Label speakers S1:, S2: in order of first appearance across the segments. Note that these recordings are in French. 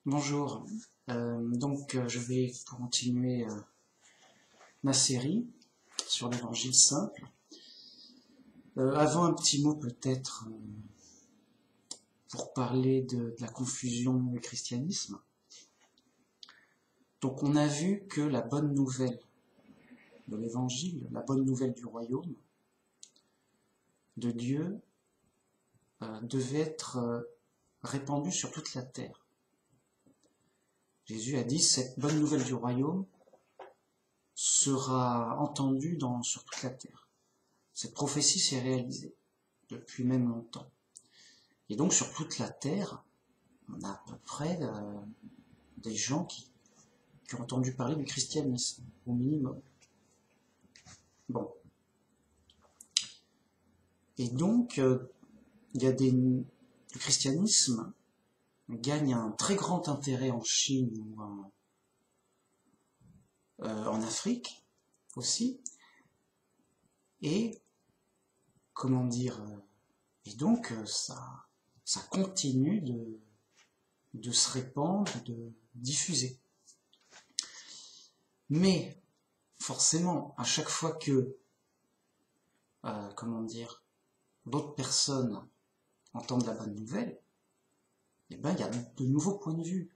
S1: Bonjour, je vais continuer ma série sur l'évangile simple. Avant un petit mot peut-être pour parler de la confusion du christianisme. Donc on a vu que la bonne nouvelle de l'évangile, la bonne nouvelle du royaume de Dieu devait être répandue sur toute la terre. Jésus a dit, cette bonne nouvelle du royaume sera entendue sur toute la terre. Cette prophétie s'est réalisée depuis même longtemps. Et donc sur toute la terre, on a à peu près des gens qui ont entendu parler du christianisme, au minimum. Bon. Et donc, le christianisme gagne un très grand intérêt en Chine ou en Afrique aussi. Et, et donc ça continue de se répandre, de diffuser. Mais, forcément, à chaque fois que, d'autres personnes entendent la bonne nouvelle, eh ben, il y a de nouveaux points de vue,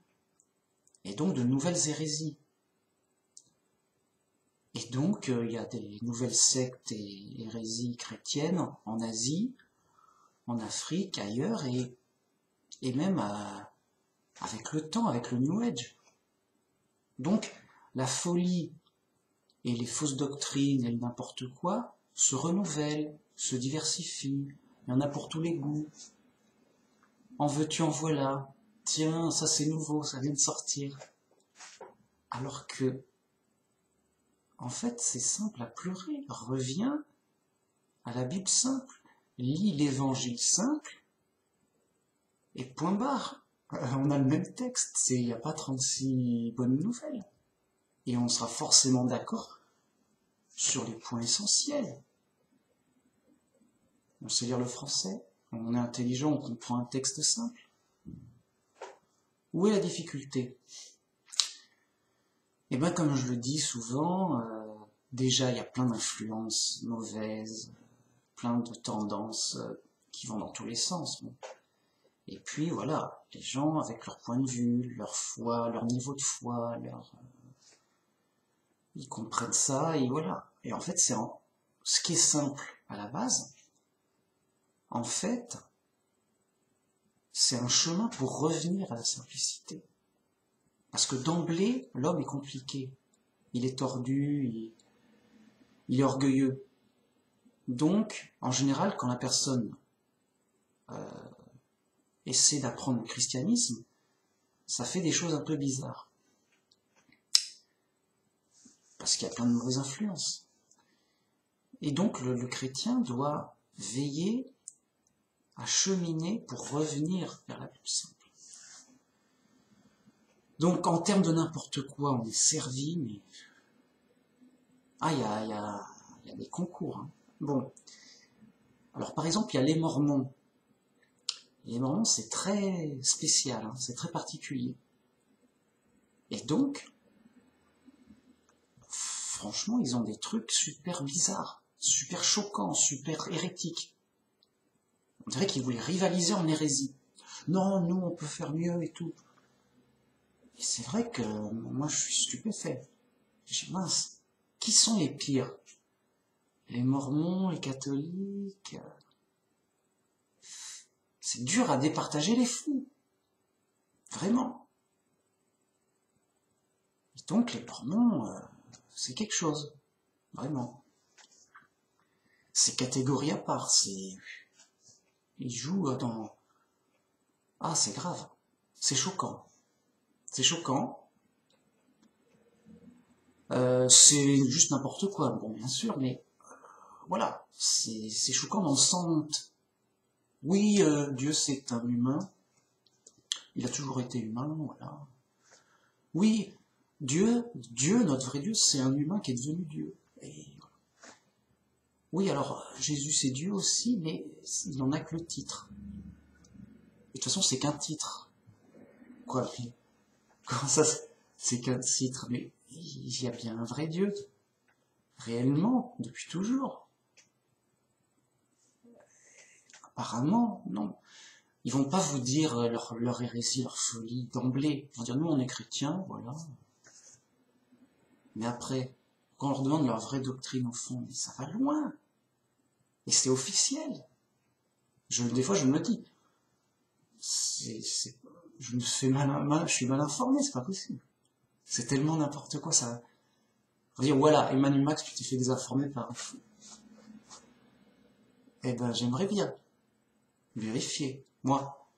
S1: et donc de nouvelles hérésies. Et donc, il y a des nouvelles sectes et hérésies chrétiennes en Asie, en Afrique, ailleurs, et même avec le temps, avec le New Age. Donc, la folie et les fausses doctrines et le n'importe quoi se renouvellent, se diversifient. Il y en a pour tous les goûts. En veux-tu, en voilà. Tiens, ça c'est nouveau, ça vient de sortir. Alors que, en fait, c'est simple à pleurer. Reviens à la Bible simple. Lis l'évangile simple. Et point barre. On a le même texte. Il n'y a pas 36 bonnes nouvelles. Et on sera forcément d'accord sur les points essentiels. On sait lire le français. On est intelligent, on comprend un texte simple. Où est la difficulté? Eh bien, comme je le dis souvent, déjà il y a plein d'influences mauvaises, plein de tendances qui vont dans tous les sens. Bon. Et puis voilà, les gens avec leur point de vue, leur foi, leur niveau de foi, ils comprennent ça et voilà. Et en fait, ce qui est simple à la base, en fait, c'est un chemin pour revenir à la simplicité. Parce que d'emblée, l'homme est compliqué. Il est tordu, il est orgueilleux. Donc, en général, quand la personne essaie d'apprendre le christianisme, ça fait des choses un peu bizarres. Parce qu'il y a plein de mauvaises influences. Et donc, le chrétien doit veiller à cheminer pour revenir vers la Bible simple. Donc, en termes de n'importe quoi, on est servi, mais... Ah, il y a des concours. Hein. Bon. Alors, par exemple, il y a les Mormons. Les Mormons, c'est très spécial, hein, c'est très particulier. Et donc, franchement, ils ont des trucs super bizarres, super choquants, super hérétiques. On dirait qu'ils voulaient rivaliser en hérésie. Non, nous, on peut faire mieux et tout. Et c'est vrai que moi, je suis stupéfait. Je dis, mince, qui sont les pires? Les Mormons, les catholiques... C'est dur à départager les fous. Vraiment. Et donc, les Mormons, c'est quelque chose. Vraiment. C'est catégorie à part. Ils jouent dans... Ah, c'est grave. C'est choquant. C'est choquant. C'est juste n'importe quoi. Bon, bien sûr, mais... voilà. C'est choquant dans le sens... Oui, Dieu c'est un humain. Il a toujours été humain, voilà. Oui, Dieu, notre vrai Dieu, c'est un humain qui est devenu Dieu. Et voilà. Oui, alors, Jésus c'est Dieu aussi, mais il n'en a que le titre. Et de toute façon, c'est qu'un titre. Quoi, Comment ça, c'est qu'un titre? Mais il y a bien un vrai Dieu, réellement, depuis toujours. Apparemment, non. Ils vont pas vous dire leur hérésie, leur folie d'emblée. Ils vont dire, nous on est chrétiens, voilà. Mais après, quand on leur demande leur vraie doctrine au fond, ça va loin. Et c'est officiel. Des fois je me dis, je me fais je suis mal informé, c'est pas possible. C'est tellement n'importe quoi, ça. On va dire, voilà, Emmanuel Max, tu t'es fait désinformer par un fou. Eh ben, j'aimerais bien vérifier. Moi,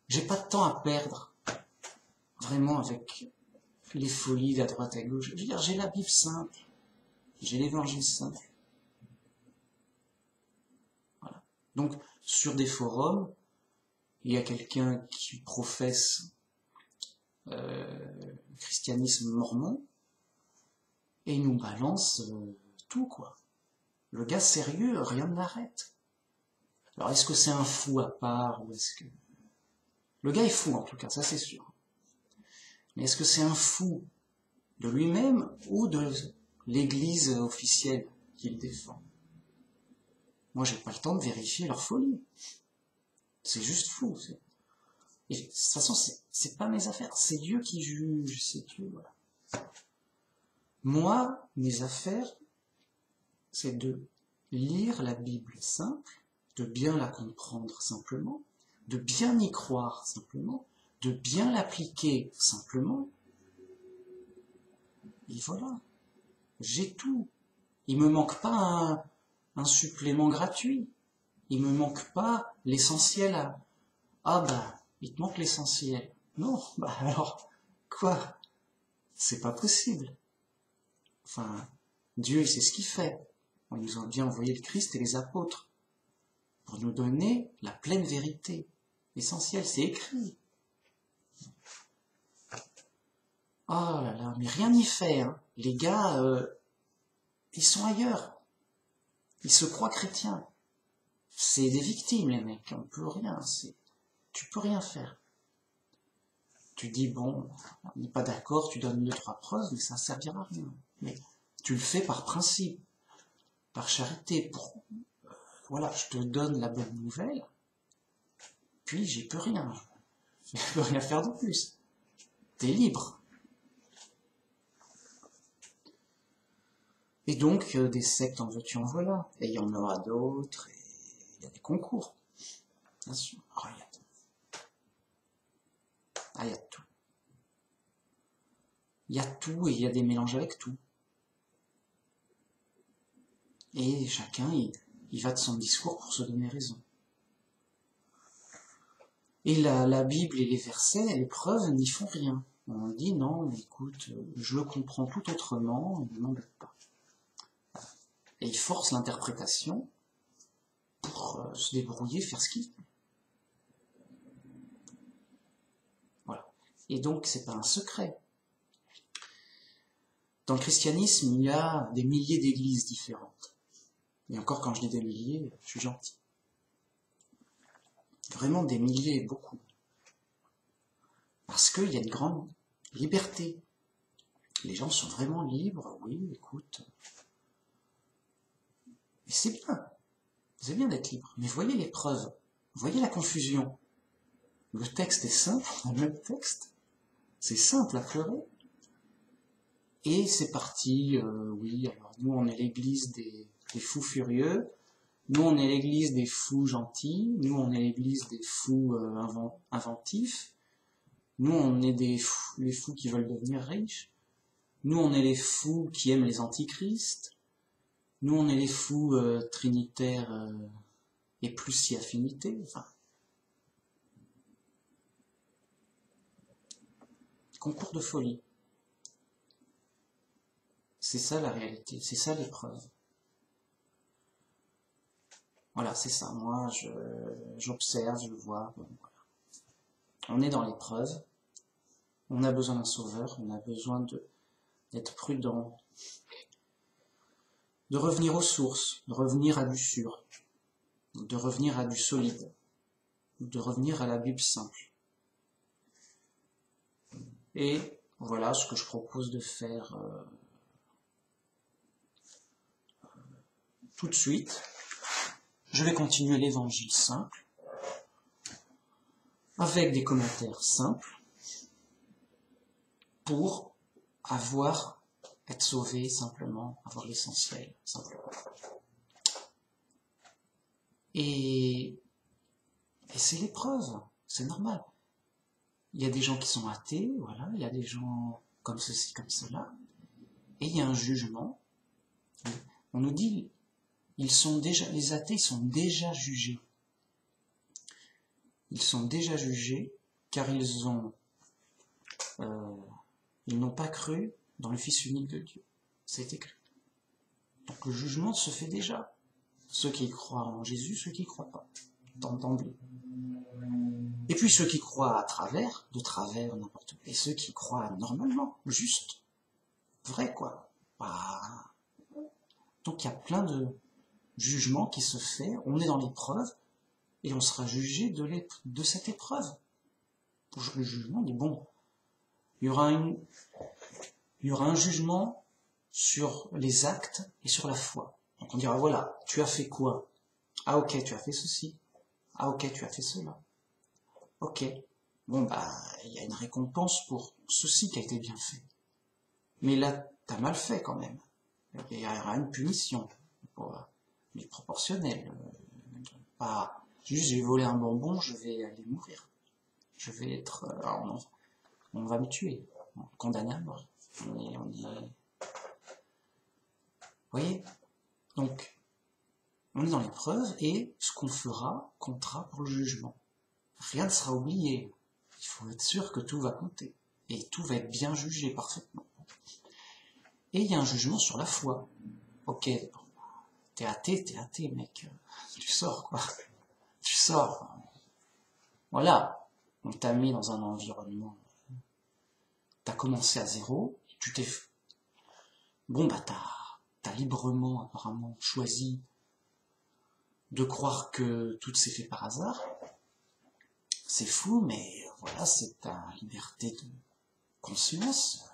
S1: j'ai pas de temps à perdre, vraiment, avec les folies de la droite à gauche. Je veux dire, j'ai la Bible simple, j'ai l'évangile simple. Voilà. Donc, sur des forums, il y a quelqu'un qui professe le christianisme mormon, et il nous balance tout, quoi. Le gars sérieux, rien ne l'arrête. Alors, est-ce que c'est un fou à part, ou est-ce que... Le gars est fou, en tout cas, ça c'est sûr. Mais est-ce que c'est un fou de lui-même ou de l'église officielle qu'il défend? Moi, j'ai pas le temps de vérifier leur folie. C'est juste fou. Et de toute façon, c'est pas mes affaires. C'est Dieu qui juge, c'est Dieu, voilà. Moi, mes affaires, c'est de lire la Bible simple, de bien la comprendre simplement, de bien y croire simplement, de bien l'appliquer simplement. Et voilà, j'ai tout. Il me manque pas un supplément gratuit. Il me manque pas l'essentiel à... Ah bah, il te manque l'essentiel. Non, bah alors, quoi? C'est pas possible. Enfin, Dieu, il sait ce qu'il fait. Il nous a bien envoyé le Christ et les apôtres pour nous donner la pleine vérité. L'essentiel, c'est écrit. Oh là là, mais rien n'y fait. Hein. Les gars, ils sont ailleurs. Ils se croient chrétiens. C'est des victimes, les mecs. On peut rien. Tu peux rien faire. Tu dis, bon, on n'est pas d'accord, tu donnes 2-3 preuves, mais ça ne servira à rien. Mais tu le fais par principe, par charité. Voilà, je te donne la bonne nouvelle, puis j'y peux rien. Je peux rien faire de plus. T'es libre. Et donc, des sectes en veux-tu en voilà. Et il y en aura d'autres, et il y a des concours. Bien sûr. Oh, il y a tout. Ah, il y a tout. Il y a tout et il y a des mélanges avec tout. Et chacun, il va de son discours pour se donner raison. Et la Bible et les versets, les preuves n'y font rien. On dit non, écoute, je le comprends tout autrement, ne m'embête pas. Et il force l'interprétation pour se débrouiller, faire ce qu'il veut. Voilà. Et donc, c'est pas un secret. Dans le christianisme, il y a des milliers d'églises différentes. Et encore, quand je dis des milliers, je suis gentil. Vraiment des milliers, beaucoup. Parce qu'il y a une grande liberté. Les gens sont vraiment libres, oui, écoute. Et c'est bien d'être libre. Mais voyez les preuves, voyez la confusion. Le texte est simple, on a le même texte. C'est simple à pleurer. Et c'est parti, oui, alors nous on est l'église des fous furieux, nous on est l'église des fous gentils, nous on est l'église des fous inventifs, nous on est les fous qui veulent devenir riches, nous on est les fous qui aiment les antichrists, nous on est les fous trinitaires et plus si affinités, enfin. Concours de folie. C'est ça la réalité, c'est ça l'épreuve. Voilà, c'est ça. Moi, j'observe, je vois. Bon, voilà. On est dans l'épreuve. On a besoin d'un sauveur. On a besoin d'être prudent, de revenir aux sources, de revenir à du sûr, de revenir à du solide, de revenir à la Bible simple. Et voilà ce que je propose de faire tout de suite. Je vais continuer l'évangile simple, avec des commentaires simples, pour être sauvé simplement, avoir l'essentiel simplement. Et c'est l'épreuve, c'est normal. Il y a des gens qui sont athées, voilà, il y a des gens comme ceci, comme cela, et il y a un jugement. On nous dit, les athées sont déjà jugés. Ils sont déjà jugés car ils n'ont pas cru dans le Fils unique de Dieu. C'est écrit. Donc le jugement se fait déjà. Ceux qui croient en Jésus, ceux qui ne croient pas, d'emblée. Et puis ceux qui croient de travers, n'importe quoi. Et ceux qui croient normalement, juste, vrai quoi. Bah, donc il y a plein de jugements qui se fait, on est dans l'épreuve, et on sera jugé de cette épreuve. Le jugement dit, bon, il y aura un jugement sur les actes et sur la foi. Donc on dira, voilà, tu as fait quoi? Ah ok, tu as fait ceci. Ah ok, tu as fait cela. Ok. Bon bah, il y a une récompense pour ceci qui a été bien fait. Mais là, t'as mal fait quand même. Il y aura une punition. Mais proportionnelle. Pas juste j'ai volé un bonbon, je vais aller mourir. Je vais être... on va me tuer. Condamné à mort. Vous voyez? Donc, on est dans l'épreuve et ce qu'on fera comptera pour le jugement. Rien ne sera oublié. Il faut être sûr que tout va compter. Et tout va être bien jugé parfaitement. Et il y a un jugement sur la foi. Ok, t'es athée, mec. Tu sors, quoi. Tu sors. Voilà. On t'a mis dans un environnement. T'as commencé à zéro. Bon, bah, t'as librement, apparemment, choisi de croire que tout s'est fait par hasard. C'est fou, mais voilà, c'est ta liberté de conscience.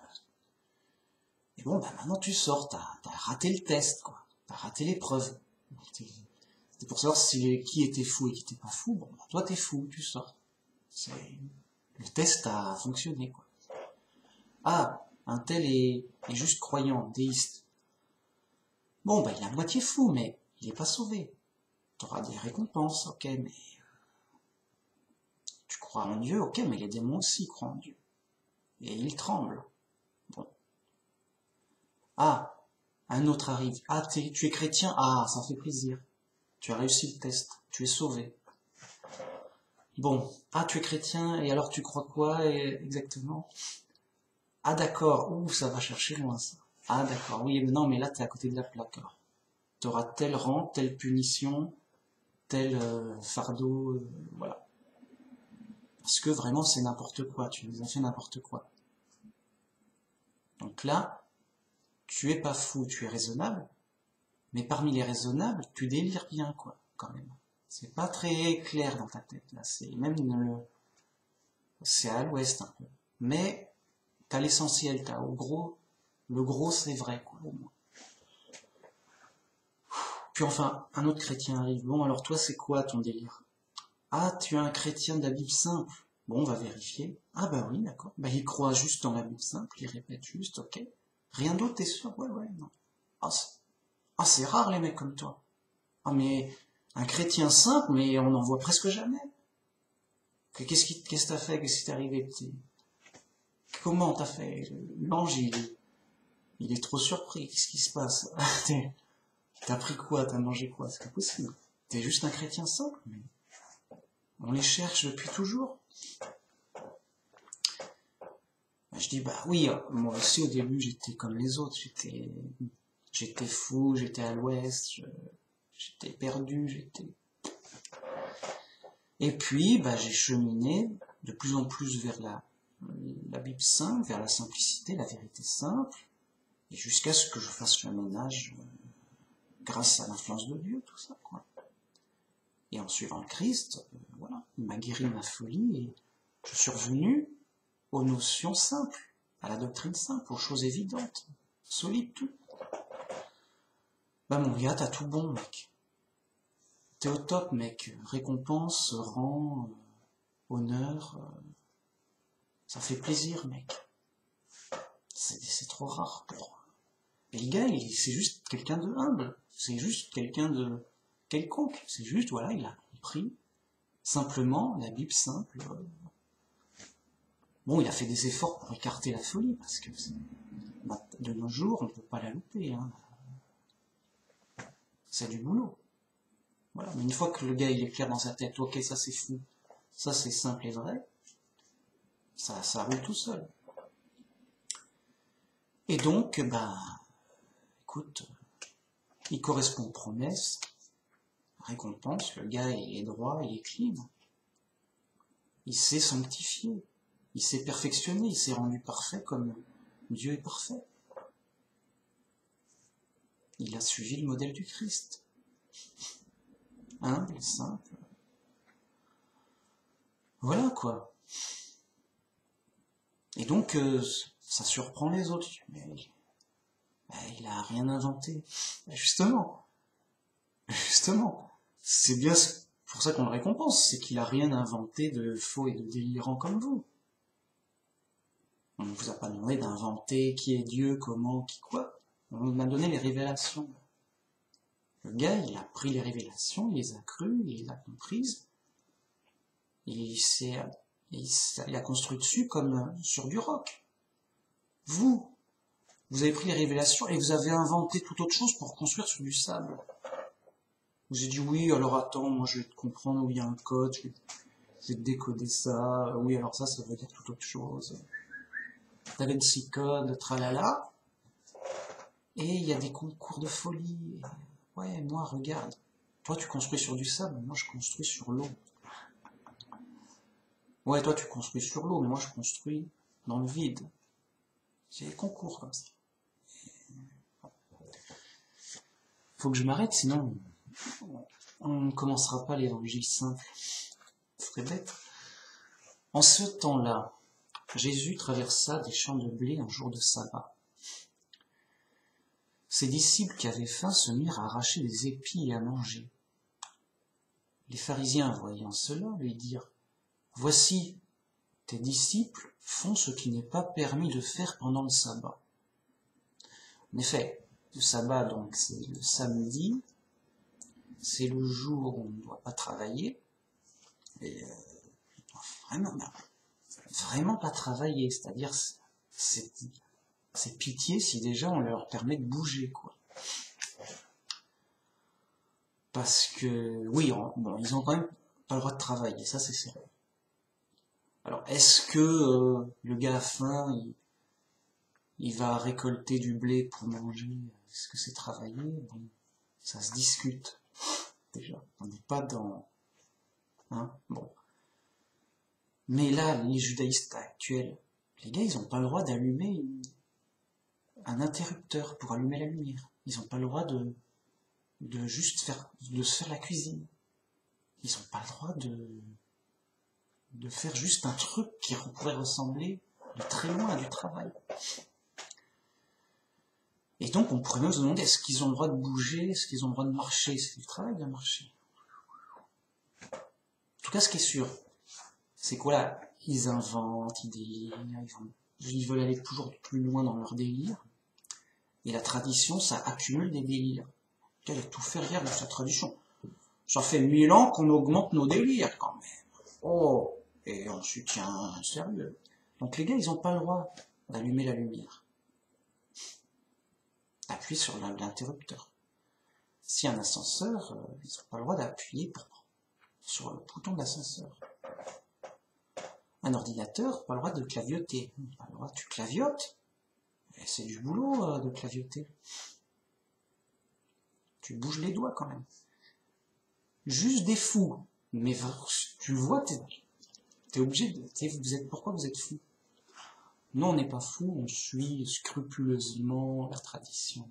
S1: Et bon, bah maintenant tu sors, t'as raté le test, quoi. T'as raté l'épreuve. C'était pour savoir qui était fou et qui était pas fou. Bon, bah toi t'es fou, tu sors. Le test a fonctionné, quoi. Ah, un tel est juste croyant, déiste. Bon, bah il est à moitié fou, mais il est pas sauvé. T'auras des récompenses, ok, mais tu crois en Dieu, ok, mais les démons aussi croient en Dieu. Et ils tremblent. Bon. Ah, un autre arrive. Ah, tu es chrétien? Ah, ça fait plaisir. Tu as réussi le test. Tu es sauvé. Bon. Ah, tu es chrétien, et alors tu crois quoi exactement? Ah, d'accord. Ouh, ça va chercher loin, ça. Ah, d'accord. Oui, mais non, mais là, t'es à côté de la plaque. Tu auras tel rang, telle punition, tel fardeau, voilà. Parce que vraiment, c'est n'importe quoi. Tu nous as fait n'importe quoi. Donc là, tu es pas fou, tu es raisonnable, mais parmi les raisonnables, tu délires bien, quoi, quand même. C'est pas très clair dans ta tête, là, c'est à l'ouest, un peu. Mais, t'as l'essentiel, le gros c'est vrai, quoi, au moins. Puis enfin, un autre chrétien arrive, bon, alors toi, c'est quoi ton délire? Ah, tu es un chrétien de la Bible simple. Bon, on va vérifier. Ah bah oui, d'accord. Bah il croit juste dans la Bible simple, il répète juste, ok. Rien d'autre, t'es sûr? Ouais, non. Ah, c'est rare les mecs comme toi. Ah mais un chrétien simple, mais on n'en voit presque jamais. Qu'est-ce que t'as fait? Qu'est-ce qui t'est arrivé? Comment t'as fait? L'ange, il est trop surpris. Qu'est-ce qui se passe? T'as pris quoi? T'as mangé quoi? C'est pas possible. T'es juste un chrétien simple, mais on les cherche depuis toujours. Je dis, bah oui, moi aussi au début j'étais comme les autres, j'étais fou, j'étais à l'ouest, j'étais perdu, Et puis, bah, j'ai cheminé de plus en plus vers la Bible simple, vers la simplicité, la vérité simple, et jusqu'à ce que je fasse le ménage grâce à l'influence de Dieu, tout ça, quoi. Et en suivant le Christ, voilà, il m'a guéri ma folie, et je suis revenu aux notions simples, à la doctrine simple, aux choses évidentes, solides, tout. Bah mon gars, t'as tout bon, mec. T'es au top, mec. Récompense, rang, honneur, ça fait plaisir, mec. C'est trop rare pour... Et le gars, c'est juste quelqu'un de humble. C'est juste quelqu'un de quelconque. C'est juste, voilà, il a compris simplement la Bible simple. Bon, il a fait des efforts pour écarter la folie, parce que de nos jours, on ne peut pas la louper. Hein. C'est du boulot. Voilà. Mais une fois que le gars il est clair dans sa tête, ok, ça c'est fou, ça c'est simple et vrai, ça roule tout seul. Et donc, bah, écoute, il correspond aux promesses, récompense, le gars il est droit, il est clean. Il s'est sanctifié, il s'est perfectionné, il s'est rendu parfait comme Dieu est parfait. Il a suivi le modèle du Christ. Humble, simple. Voilà quoi. Et donc, ça surprend les autres. Mais il a rien inventé. Justement. C'est bien pour ça qu'on le récompense, c'est qu'il a rien inventé de faux et de délirant comme vous. On ne vous a pas demandé d'inventer qui est Dieu, comment, qui quoi. On nous a donné les révélations. Le gars, il a pris les révélations, il les a crues, il les a comprises. Il a construit dessus comme sur du roc. Vous avez pris les révélations et vous avez inventé toute autre chose pour construire sur du sable. Vous avez dit oui, alors attends, moi je vais te comprendre où il y a un code, je vais te décoder ça, oui alors ça veut dire toute autre chose. Da Vinci Code, tralala, et il y a des concours de folie. Ouais, moi regarde, toi tu construis sur du sable, moi je construis sur l'eau. Ouais, toi tu construis sur l'eau, mais moi je construis dans le vide. J'ai des concours comme ça. Faut que je m'arrête, sinon on ne commencera pas l'évangile simple. Ce serait bête. En ce temps-là, Jésus traversa des champs de blé un jour de sabbat. Ses disciples qui avaient faim se mirent à arracher des épis et à manger. Les pharisiens, voyant cela, lui dirent : « Voici, tes disciples font ce qui n'est pas permis de faire pendant le sabbat. » En effet, le sabbat, donc, c'est le samedi, c'est le jour où on ne doit pas travailler, et vraiment pas travailler, c'est-à-dire c'est pitié si déjà on leur permet de bouger, quoi. Parce que, oui, bon, ils ont quand même pas le droit de travailler, ça c'est sérieux. Alors, est-ce que le gars a faim, il va récolter du blé pour manger, est-ce que c'est travailler? Bon, ça se discute, déjà. On n'est pas dans... Hein, bon. Mais là, les judaïstes actuels, les gars, ils n'ont pas le droit d'allumer un interrupteur pour allumer la lumière. Ils n'ont pas le droit de se faire la cuisine. Ils n'ont pas le droit de faire juste un truc qui pourrait ressembler de très loin à du travail. Et donc, on pourrait même se demander, est-ce qu'ils ont le droit de bouger, est-ce qu'ils ont le droit de marcher? C'est du travail de marcher. En tout cas, ce qui est sûr, c'est quoi là? Ils inventent, ils délirent, ils veulent aller toujours plus loin dans leur délire. Et la tradition, ça accumule des délires. Il y a tout fait rire de sa tradition. Ça fait 1000 ans qu'on augmente nos délires, quand même. Oh, et on se tient sérieux. Donc les gars, ils n'ont pas le droit d'allumer la lumière. Appuyer sur l'interrupteur. Si un ascenseur, ils n'ont pas le droit d'appuyer sur le bouton de l'ascenseur. Un ordinateur, pas le droit de clavioter. Pas le droit, tu claviotes. Et c'est du boulot de clavioter. Tu bouges les doigts quand même. Juste des fous. Mais tu le vois, t'es obligé de... Pourquoi vous êtes fous? Non, on n'est pas fous, on suit scrupuleusement la tradition.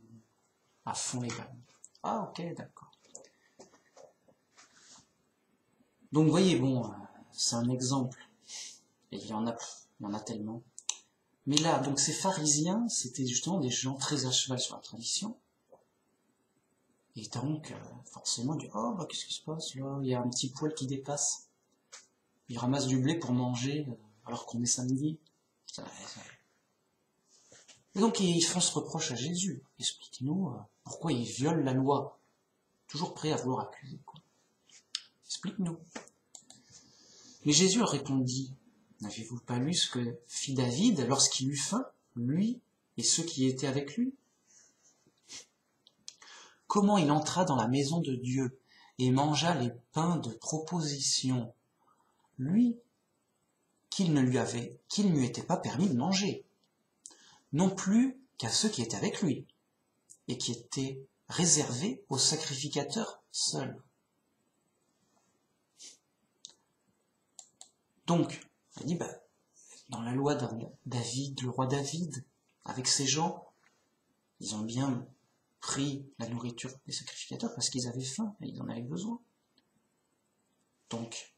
S1: À fond les balles. Ah ok, d'accord. Donc vous voyez, bon, c'est un exemple. Et il y en a tellement. Mais là, donc ces pharisiens, c'était justement des gens très à cheval sur la tradition. Et donc, forcément, ils disent, oh, bah, qu'est-ce qui se passe là? Il y a un petit poil qui dépasse. Ils ramassent du blé pour manger, alors qu'on est samedi. Et donc, ils font ce reproche à Jésus. Explique-nous pourquoi ils violent la loi. Toujours prêt à vouloir accuser, quoi. Explique-nous. Mais Jésus leur répondit, n'avez-vous pas lu ce que fit David lorsqu'il eut faim, lui et ceux qui étaient avec lui? Comment il entra dans la maison de Dieu et mangea les pains de proposition, lui qu'il ne lui était pas permis de manger, non plus qu'à ceux qui étaient avec lui, et qui étaient réservés aux sacrificateurs seuls. Donc, on dit, dans la loi de David, le roi David, avec ses gens, ils ont bien pris la nourriture des sacrificateurs parce qu'ils avaient faim et ils en avaient besoin. Donc,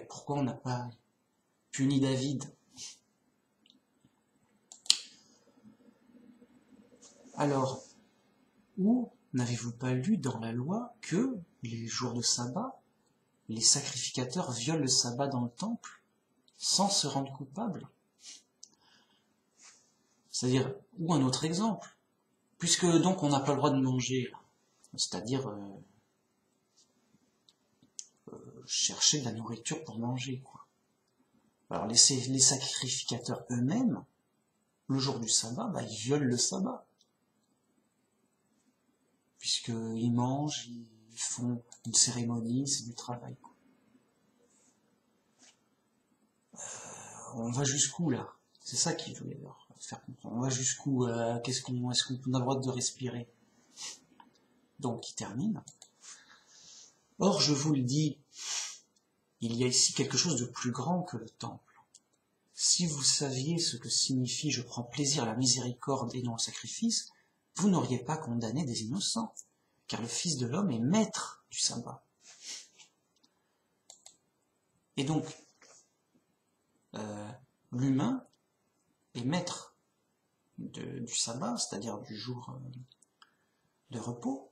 S1: pourquoi on n'a pas puni David? Alors, où n'avez-vous pas lu dans la loi que les jours de sabbat, les sacrificateurs violent le sabbat dans le temple sans se rendre coupables? C'est-à-dire, ou un autre exemple, puisque donc on n'a pas le droit de manger, c'est-à-dire chercher de la nourriture pour manger, quoi. Alors les sacrificateurs eux-mêmes, le jour du sabbat, ils violent le sabbat. Puisqu'ils mangent, ils font une cérémonie, c'est du travail, quoi. On va jusqu'où là? C'est ça qu'il veut leur faire comprendre. On va jusqu'où? Est-ce qu'on a le droit de respirer? Donc il termine. Or je vous le dis, il y a ici quelque chose de plus grand que le temple. Si vous saviez ce que signifie je prends plaisir à la miséricorde et non au sacrifice, vous n'auriez pas condamné des innocents, car le Fils de l'homme est maître du sabbat. Et donc, l'humain est maître du sabbat, c'est-à-dire du jour de repos,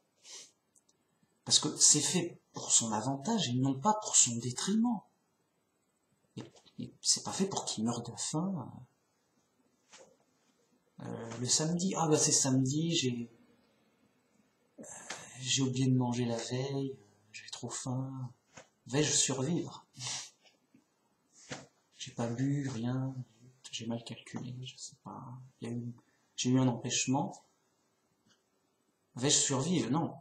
S1: parce que c'est fait pour son avantage et non pas pour son détriment. Et c'est pas fait pour qu'il meure de faim. Le samedi, c'est samedi, j'ai oublié de manger la veille, j'ai trop faim, vais-je survivre? J'ai pas bu, rien, j'ai mal calculé, je sais pas, j'ai eu un empêchement, vais-je survivre? Non.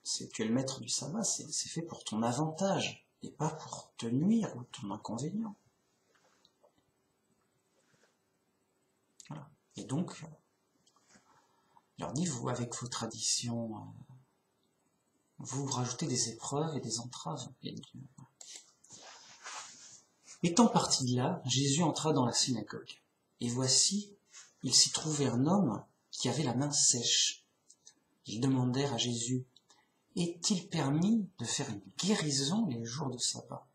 S1: Tu es le maître du sabbat, c'est fait pour ton avantage, et pas pour te nuire ou ton inconvénient. Voilà. Et donc, il leur dit, vous, avec vos traditions, vous rajoutez des épreuves et des entraves. Étant parti de là, Jésus entra dans la synagogue. Et voici, il s'y trouvait un homme qui avait la main sèche. Ils demandèrent à Jésus, est-il permis de faire une guérison les jours de sabbat?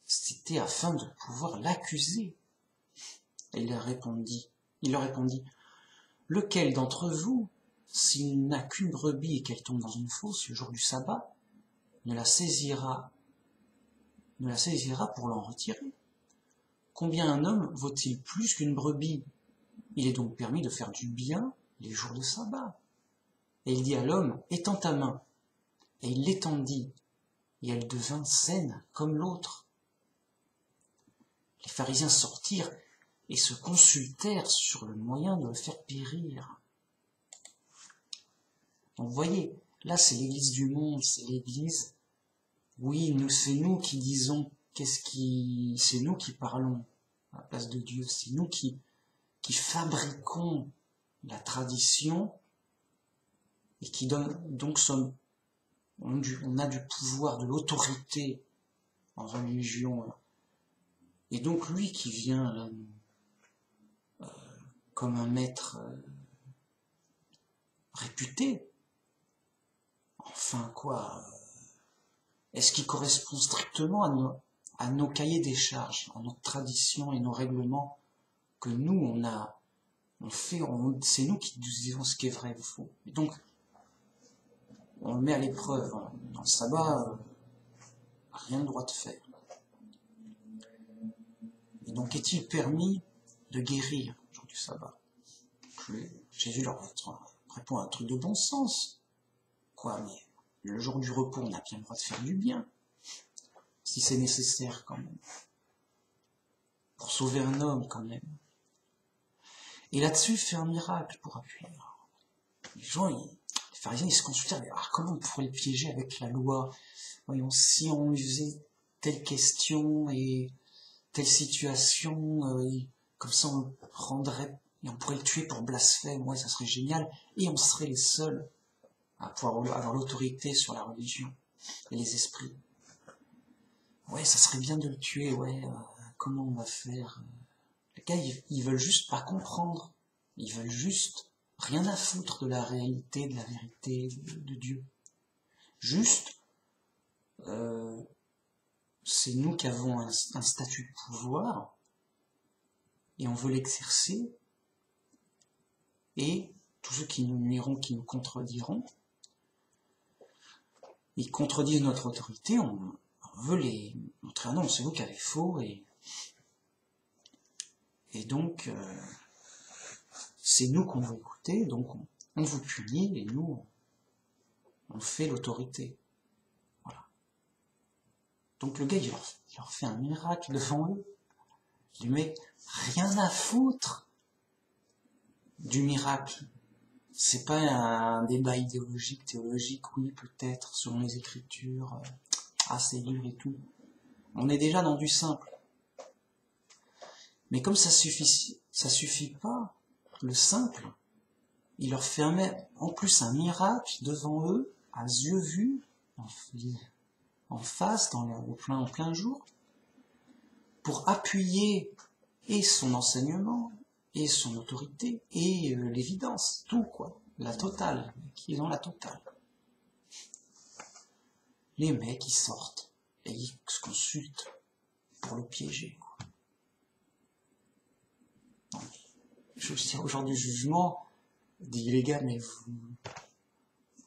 S1: C'était afin de pouvoir l'accuser. Et il leur répondit, lequel d'entre vous, s'il n'a qu'une brebis et qu'elle tombe dans une fosse le jour du sabbat, ne la saisira pour l'en retirer? Combien un homme vaut-il plus qu'une brebis? Il est donc permis de faire du bien les jours de sabbat. Et il dit à l'homme, étends ta main. Et il l'étendit, et elle devint saine comme l'autre. Les pharisiens sortirent et se consultèrent sur le moyen de le faire périr. Donc vous voyez, là c'est l'église du monde, c'est l'église, oui, c'est nous qui disons, c'est nous qui parlons à la place de Dieu, c'est nous qui fabriquons la tradition et qui donc on a du pouvoir, de l'autorité en religion. Et donc lui qui vient là, comme un maître réputé, enfin quoi, est-ce qu'il correspond strictement à nos cahiers des charges, à notre tradition et nos règlements que nous, c'est nous qui disons ce qui est vrai ou faux. Et donc, on le met à l'épreuve. Dans le sabbat, rien de droit de faire. Et donc, est-il permis de guérir le jour du sabbat? Jésus leur répond à un truc de bon sens. Quoi, mais le jour du repos, on a bien le droit de faire du bien, si c'est nécessaire quand même, pour sauver un homme quand même. Et là-dessus, il fait un miracle pour appuyer. Les gens, les pharisiens, ils se consultaient, mais comment on pourrait le piéger avec la loi? Voyons, si on lui faisait telle question et telle situation, comme ça on le prendrait, et on pourrait le tuer pour blasphème, ouais, ça serait génial, et on serait les seuls à pouvoir avoir l'autorité sur la religion et les esprits. Ouais, ça serait bien de le tuer, ouais, comment on va faire? Les gars, ils veulent juste pas comprendre. Ils veulent juste rien à foutre de la réalité, de la vérité de Dieu. Juste, c'est nous qui avons un statut de pouvoir, et on veut l'exercer, et tous ceux qui nous nuiront, qui nous contrediront, ils contredisent notre autorité, on veut les montrer, ah non, c'est vous qui avez faux, et donc, c'est nous qu'on veut écouter, donc on vous punit, et nous, on fait l'autorité. Voilà. Donc le gars, il leur fait un miracle devant eux. Il lui met rien à foutre du miracle. C'est pas un débat idéologique, théologique, oui, peut-être, selon les Écritures, c'est dur et tout. On est déjà dans du simple. Mais comme ça suffit pas, le simple, il leur fait en plus un miracle devant eux, à yeux vus, en face, en plein jour, pour appuyer et son enseignement, et son autorité, et l'évidence, tout quoi, la totale, qui est dans la totale. Les mecs, ils sortent, et ils se consultent pour le piéger. Non, je sais, au jour du jugement, dit les gars, mais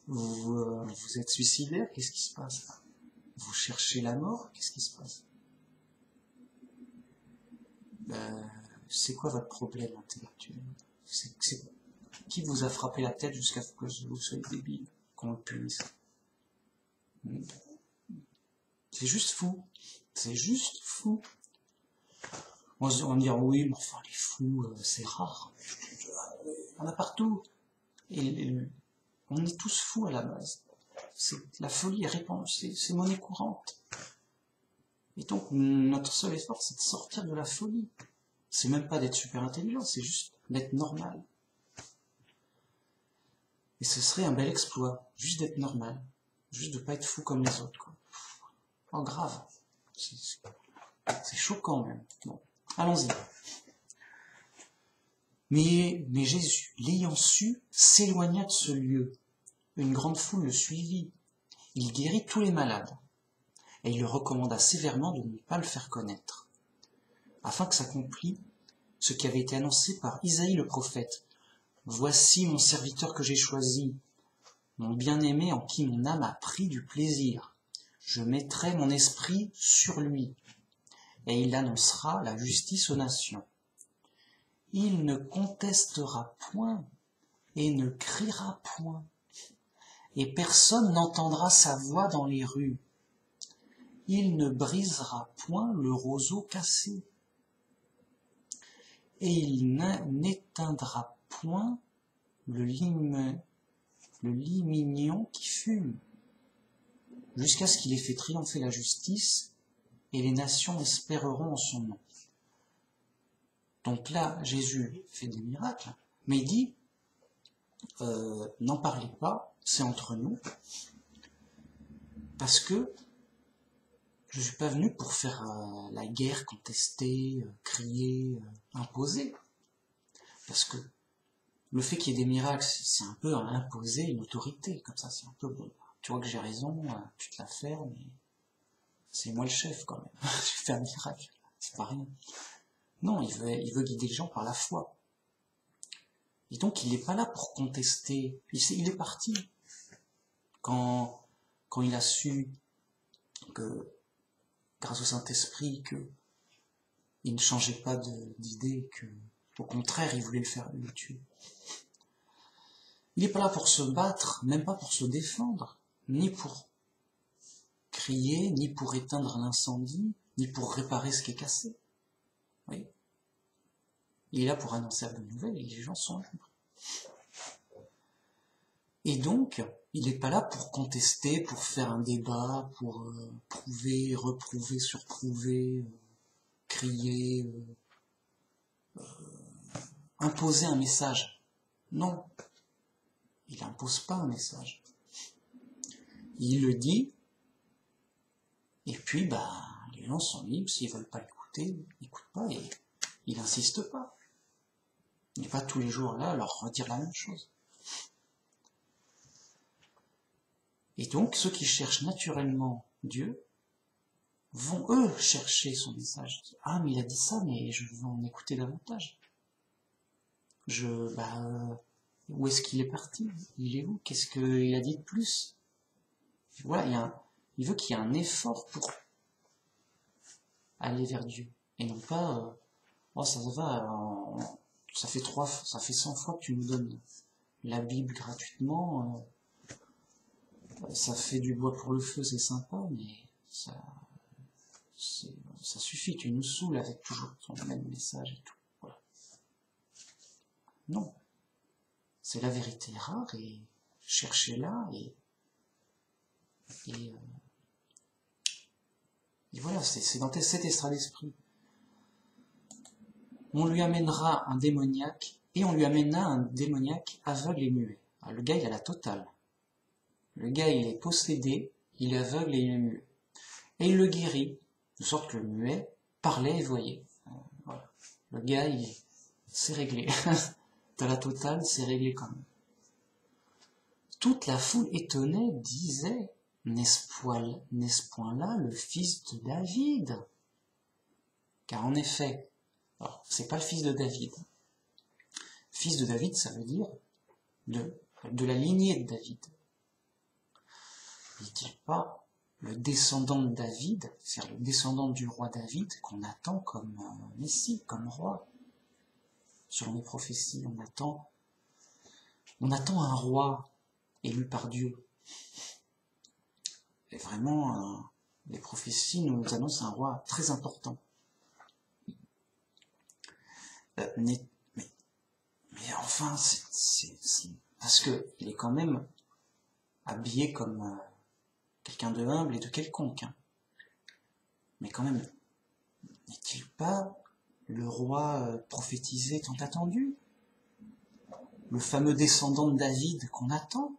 S1: vous êtes suicidaire, qu'est-ce qui se passe là? Vous cherchez la mort, qu'est-ce qui se passe? C'est quoi votre problème intellectuel? Qui vous a frappé la tête jusqu'à ce que vous soyez débile, qu'on le punisse? C'est juste fou. C'est juste fou. On va dire, oui, mais enfin, les fous, c'est rare. Il y en a partout. Et on est tous fous à la base. La folie est répandue, c'est monnaie courante. Et donc, notre seul effort, c'est de sortir de la folie. C'est même pas d'être super intelligent, c'est juste d'être normal. Et ce serait un bel exploit, juste d'être normal. Juste de pas être fou comme les autres, quoi. Oh, grave. C'est choquant, même. Bon, allons-y. Mais Jésus, l'ayant su, s'éloigna de ce lieu. Une grande foule le suivit. Il guérit tous les malades. Et il le recommanda sévèrement de ne pas le faire connaître, afin que s'accomplît ce qui avait été annoncé par Isaïe le prophète. Voici mon serviteur que j'ai choisi, mon bien-aimé en qui mon âme a pris du plaisir. Je mettrai mon esprit sur lui, et il annoncera la justice aux nations. Il ne contestera point et ne criera point, et personne n'entendra sa voix dans les rues. Il ne brisera point le roseau cassé, et il n'éteindra point le lit mignon qui fume, jusqu'à ce qu'il ait fait triompher la justice, et les nations espéreront en son nom. Donc là, Jésus fait des miracles, mais il dit, n'en parlez pas, c'est entre nous, parce que je ne suis pas venu pour faire la guerre, contester, crier, imposer. Parce que le fait qu'il y ait des miracles, c'est un peu imposer une autorité, comme ça, c'est un peu bon. Tu vois que j'ai raison, tu te la fermes, mais c'est moi le chef quand même. Je fais un miracle, c'est pas rien. Non, il veut guider les gens par la foi. Et donc, il n'est pas là pour contester. Il est parti. Quand il a su que, grâce au Saint-Esprit, il ne changeait pas d'idée, que, au contraire, il voulait le tuer. Il n'est pas là pour se battre, même pas pour se défendre, ni pour crier, ni pour éteindre l'incendie, ni pour réparer ce qui est cassé. Oui. Il est là pour annoncer la bonne nouvelle et les gens sont libres. Et donc, il n'est pas là pour contester, pour faire un débat, pour prouver, reprouver, surprouver, crier, imposer un message. Non, il n'impose pas un message. Il le dit, et puis les gens sont libres, s'ils ne veulent pas l'écouter, ils n'écoutent pas, et il n'insiste pas. Il n'est pas tous les jours là à leur redire la même chose. Et donc, ceux qui cherchent naturellement Dieu vont, eux, chercher son message. Ah, mais il a dit ça, mais je veux en écouter davantage. Où est-ce qu'il est parti? Il est où? Qu'est-ce qu'il a dit de plus? Voilà, il veut qu'il y ait un effort pour aller vers Dieu. Et non pas, oh, ça va, ça fait 100 fois que tu nous donnes la Bible gratuitement, ça fait du bois pour le feu, c'est sympa, mais ça suffit, tu nous saoules avec toujours ton même message et tout. Voilà. Non. C'est la vérité rare et cherchez-la et voilà, c'est dans cet état d'esprit. On lui amènera un démoniaque et on lui amènera un démoniaque aveugle et muet. Alors, le gars, il a la totale. Le gars, il est possédé, il est aveugle et il est muet. Et il le guérit, de sorte que le muet parlait et voyait. Voilà. Le gars, c'est réglé. T'as la totale, c'est réglé quand même. Toute la foule étonnée disait, n'est-ce point là le fils de David? Car en effet, alors, c'est pas le fils de David. Fils de David, ça veut dire de la lignée de David. N'est-il pas le descendant de David, c'est-à-dire le descendant du roi David, qu'on attend comme Messie, comme roi? Selon les prophéties, on attend un roi élu par Dieu. Et vraiment, les prophéties nous annoncent un roi très important. Mais enfin, c'est parce que il est quand même habillé comme quelqu'un de humble et de quelconque. Hein. Mais quand même, n'est-il pas le roi prophétisé tant attendu? Le fameux descendant de David qu'on attend?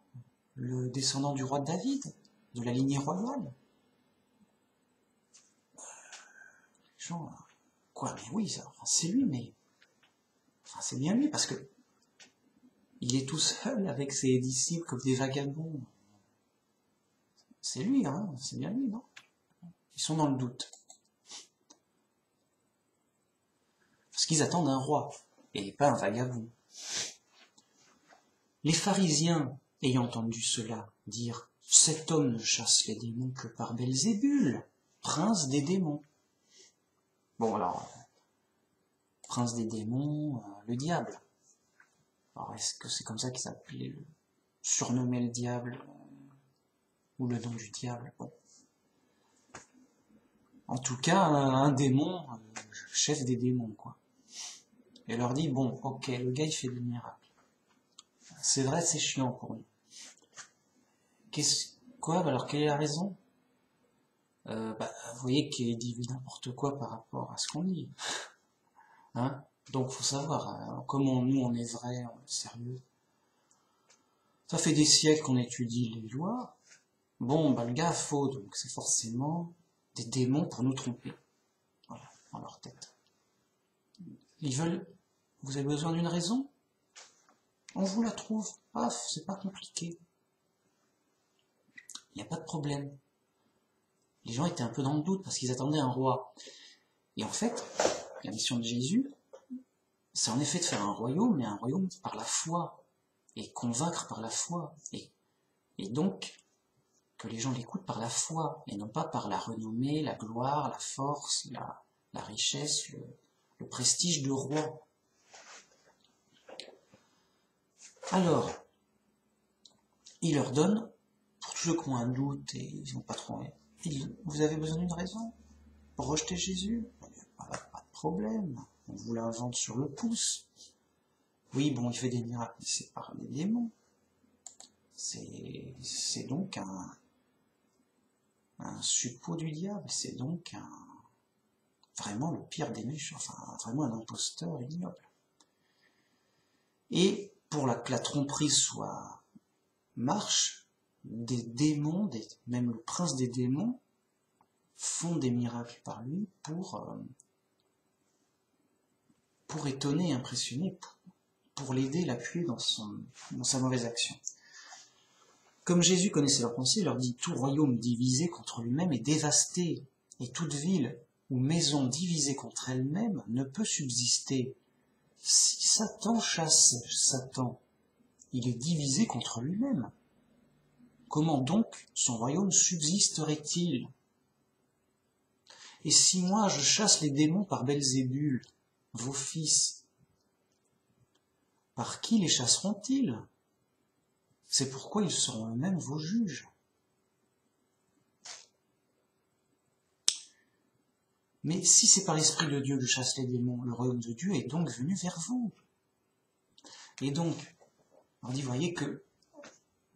S1: Le descendant du roi de David? De la lignée royale? Les gens, quoi? Mais oui, c'est lui, mais... Enfin, c'est bien lui, parce que il est tout seul avec ses disciples comme des vagabonds. C'est lui, hein, c'est bien lui, non? Ils sont dans le doute. Parce qu'ils attendent un roi, et pas un vagabond. Les pharisiens, ayant entendu cela, dirent « Cet homme ne chasse les démons que par Belzébul, prince des démons. » Bon, alors, prince des démons, le diable. Alors, est-ce que c'est comme ça qu'ils s'appelait, surnommer le diable, ou le nom du diable? Bon. En tout cas, un démon, chef des démons, quoi. Et leur dit, bon, ok, le gars, il fait des miracles. C'est vrai, c'est chiant pour nous. Alors, quelle est la raison? Vous voyez qu'il dit n'importe quoi par rapport à ce qu'on dit. Hein? Donc, faut savoir, comment nous, on est vrai, on est sérieux. Ça fait des siècles qu'on étudie les lois. Bon, le gars a faux, donc c'est forcément des démons pour nous tromper. Voilà, dans leur tête. Vous avez besoin d'une raison? On vous la trouve. Paf, c'est pas compliqué. Il n'y a pas de problème. Les gens étaient un peu dans le doute parce qu'ils attendaient un roi. Et en fait, la mission de Jésus, c'est en effet de faire un royaume, mais un royaume par la foi, et convaincre par la foi, et donc que les gens l'écoutent par la foi, et non pas par la renommée, la gloire, la force, la richesse, le prestige de roi. Alors, il leur donne, pour tous ceux qui ont un doute et ils n'ont pas trouvé, vous avez besoin d'une raison pour rejeter Jésus? Pas de problème, on vous l'invente sur le pouce. Oui, bon, il fait des miracles, c'est par les démons. C'est donc un suppôt du diable, c'est donc vraiment le pire des méchants, enfin vraiment un imposteur ignoble. Et pour que la tromperie marche, des démons, même le prince des démons, font des miracles par lui pour étonner, impressionner, pour l'aider, l'appuyer dans sa mauvaise action. Comme Jésus connaissait leurs pensées, il leur dit « Tout royaume divisé contre lui-même est dévasté, et toute ville ou maison divisée contre elle-même ne peut subsister. Si Satan chasse Satan, il est divisé contre lui-même. Comment donc son royaume subsisterait-il? Et si moi je chasse les démons par Belzébul, vos fils, par qui les chasseront-ils? C'est pourquoi ils seront eux-mêmes vos juges. Mais si c'est par l'Esprit de Dieu que je chasse les démons, le royaume de Dieu est donc venu vers vous. Et donc, on dit, vous voyez que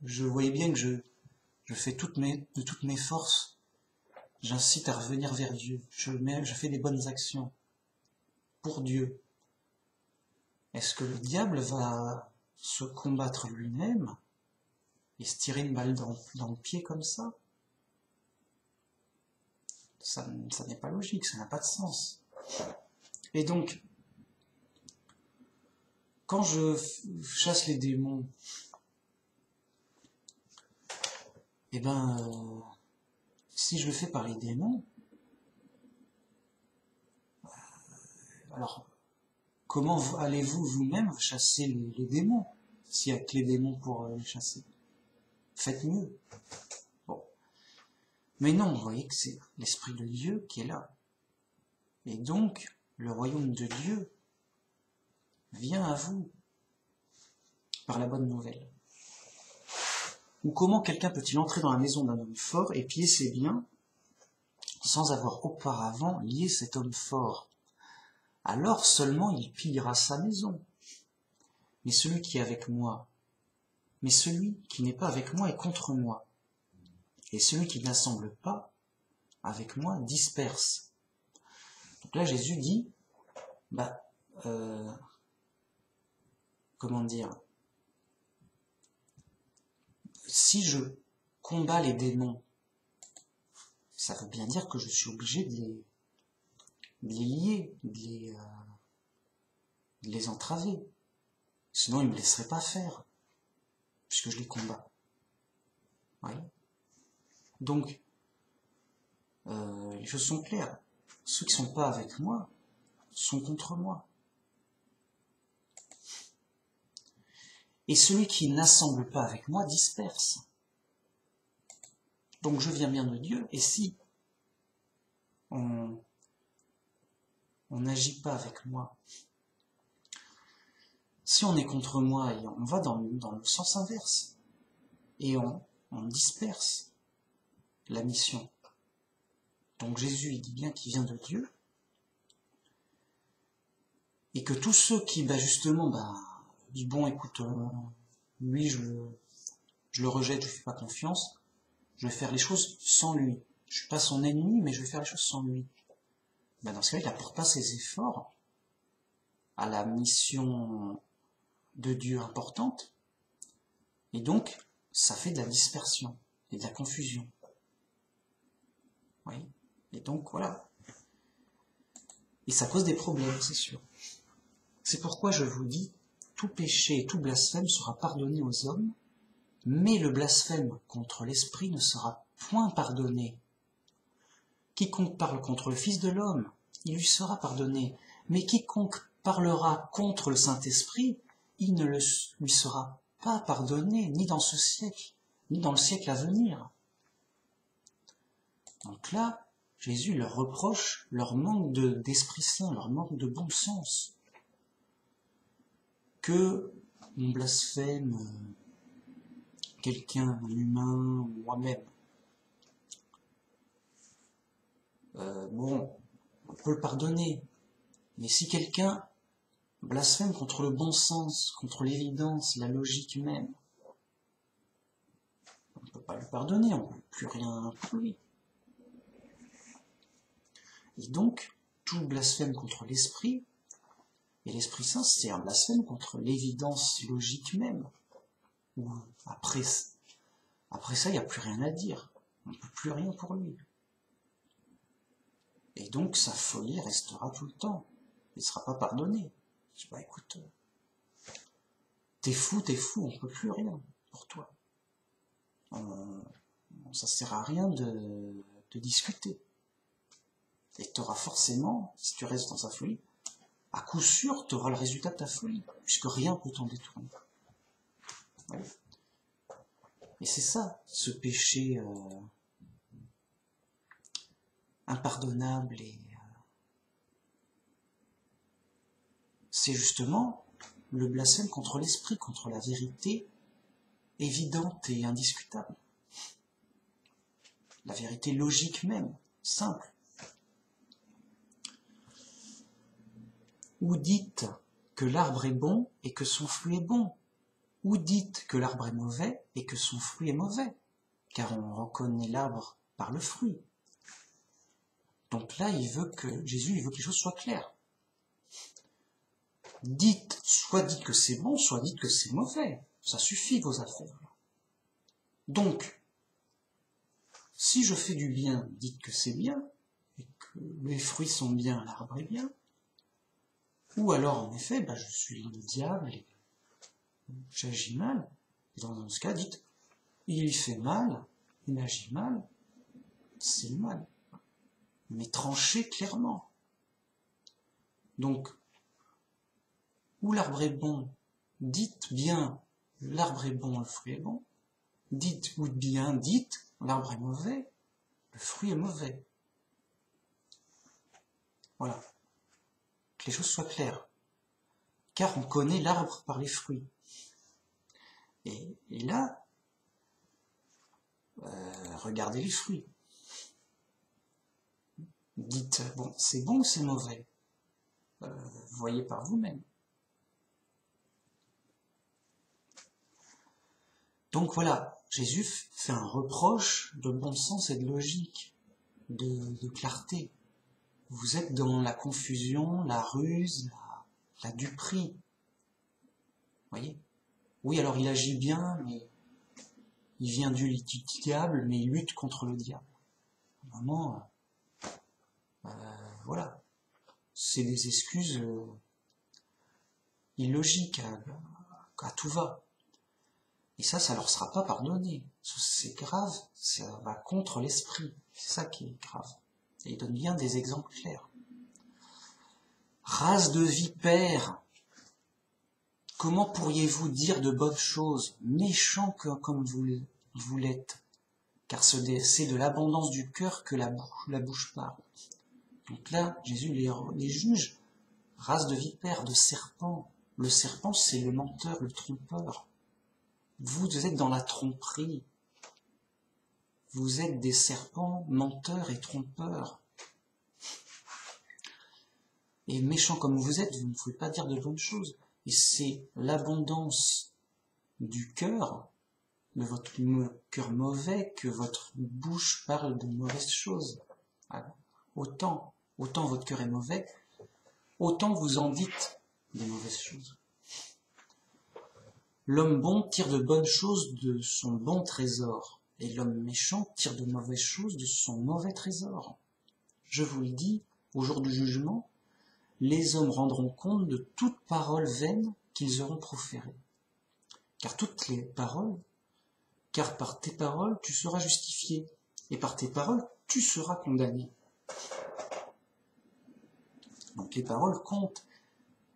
S1: je voyais bien que je fais de toutes mes forces, j'incite à revenir vers Dieu, je fais des bonnes actions pour Dieu. Est-ce que le diable va se combattre lui-même et se tirer une balle dans le pied comme ça? Ça n'est pas logique, ça n'a pas de sens. Et donc, quand je chasse les démons, eh ben, si je le fais par les démons, alors, comment allez-vous vous-même chasser les démons, s'il n'y a que les démons pour les chasser? Faites mieux. Bon. Mais non, vous voyez que c'est l'Esprit de Dieu qui est là. Et donc, le royaume de Dieu vient à vous par la bonne nouvelle. Ou comment quelqu'un peut-il entrer dans la maison d'un homme fort et piller ses biens sans avoir auparavant lié cet homme fort? Alors seulement il pillera sa maison. Mais celui qui est avec moi, mais celui qui n'est pas avec moi est contre moi. Et celui qui n'assemble pas avec moi disperse. Donc là Jésus dit, comment dire, si je combats les démons, ça veut bien dire que je suis obligé de les lier, de les entraver. Sinon, ils ne me laisseraient pas faire, puisque je les combats. Oui. Donc, les choses sont claires. Ceux qui ne sont pas avec moi sont contre moi. Et celui qui n'assemble pas avec moi disperse. Donc je viens bien de Dieu, et si on n'agit pas avec moi, si on est contre moi, et on va dans le sens inverse, et on disperse la mission. Donc Jésus, il dit bien qu'il vient de Dieu, et que tous ceux qui, justement, disent, bon, écoute, lui, je le rejette, je ne fais pas confiance, je vais faire les choses sans lui. Je ne suis pas son ennemi, mais je vais faire les choses sans lui. Dans ce cas-là, il n'apporte pas ses efforts à la mission de Dieu importante, et donc, ça fait de la dispersion et de la confusion. Oui. Et donc, voilà. Et ça cause des problèmes, c'est sûr. C'est pourquoi je vous dis, tout péché et tout blasphème sera pardonné aux hommes, mais le blasphème contre l'Esprit ne sera point pardonné. Quiconque parle contre le Fils de l'homme, il lui sera pardonné, Mais quiconque parlera contre le Saint-Esprit, il ne lui sera pas pardonné, ni dans ce siècle, ni dans le siècle à venir. Donc là, Jésus leur reproche leur manque d'Esprit Saint, leur manque de bon sens. Que on blasphème quelqu'un, un humain, ou moi-même. Bon, on peut le pardonner. Mais si quelqu'un blasphème contre le bon sens, contre l'évidence, la logique même, on ne peut pas lui pardonner, on ne peut plus rien pour lui. Et donc, tout blasphème contre l'Esprit, et l'Esprit Saint, c'est un blasphème contre l'évidence logique même. Après ça, il n'y a plus rien à dire. On ne peut plus rien pour lui. Et donc, sa folie restera tout le temps. Il ne sera pas pardonné. Je dis, bah écoute, t'es fou, on ne peut plus rien pour toi. Ça sert à rien de discuter. Et tu auras forcément, si tu restes dans sa folie, à coup sûr, tu auras le résultat de ta folie, puisque rien peut t'en détourner. Ouais. Et c'est ça, ce péché impardonnable, et c'est justement le blasphème contre l'esprit, contre la vérité évidente et indiscutable. La vérité logique même, simple. Ou dites que l'arbre est bon et que son fruit est bon, ou dites que l'arbre est mauvais et que son fruit est mauvais, car on reconnaît l'arbre par le fruit. Donc là, Jésus veut que les choses soient claires. Soit dites que c'est bon, soit dites que c'est mauvais. Ça suffit, vos affaires. Donc, si je fais du bien, dites que c'est bien, et que les fruits sont bien, l'arbre est bien. Ou alors, en effet, je suis le diable et j'agis mal. Et dans ce cas, dites, il fait mal, il agit mal, c'est le mal. Mais tranchez clairement. Donc, où l'arbre est bon, dites bien, l'arbre est bon, le fruit est bon. Dites l'arbre est mauvais, le fruit est mauvais. Voilà. Que les choses soient claires. Car on connaît l'arbre par les fruits. Et là, regardez les fruits. Dites, c'est bon ou c'est mauvais, voyez par vous-même. Donc voilà, Jésus fait un reproche de bon sens et de logique, de clarté. Vous êtes dans la confusion, la ruse, la duperie. Voyez ? Oui, alors il agit bien, mais il vient du diable, mais il lutte contre le diable. Vraiment, voilà. C'est des excuses illogiques, à tout va. Et ça leur sera pas pardonné. C'est grave, ça va contre l'esprit. C'est ça qui est grave. Et il donne bien des exemples clairs. Race de vipères, comment pourriez-vous dire de bonnes choses, méchants comme vous l'êtes? Car c'est de l'abondance du cœur que la bouche parle. Donc là, Jésus les juge. Race de vipères, de serpents. Le serpent, c'est le menteur, le trompeur. Vous êtes dans la tromperie. Vous êtes des serpents, menteurs et trompeurs. Et méchants comme vous êtes, vous ne pouvez pas dire de bonnes choses. Et c'est l'abondance du cœur, de votre cœur mauvais, que votre bouche parle de mauvaises choses. Alors, autant votre cœur est mauvais, autant vous en dites des mauvaises choses. L'homme bon tire de bonnes choses de son bon trésor, et l'homme méchant tire de mauvaises choses de son mauvais trésor. Je vous le dis, au jour du jugement, les hommes rendront compte de toute parole vaine qu'ils auront proférée. Car par tes paroles, tu seras justifié, et par tes paroles, tu seras condamné. Donc les paroles comptent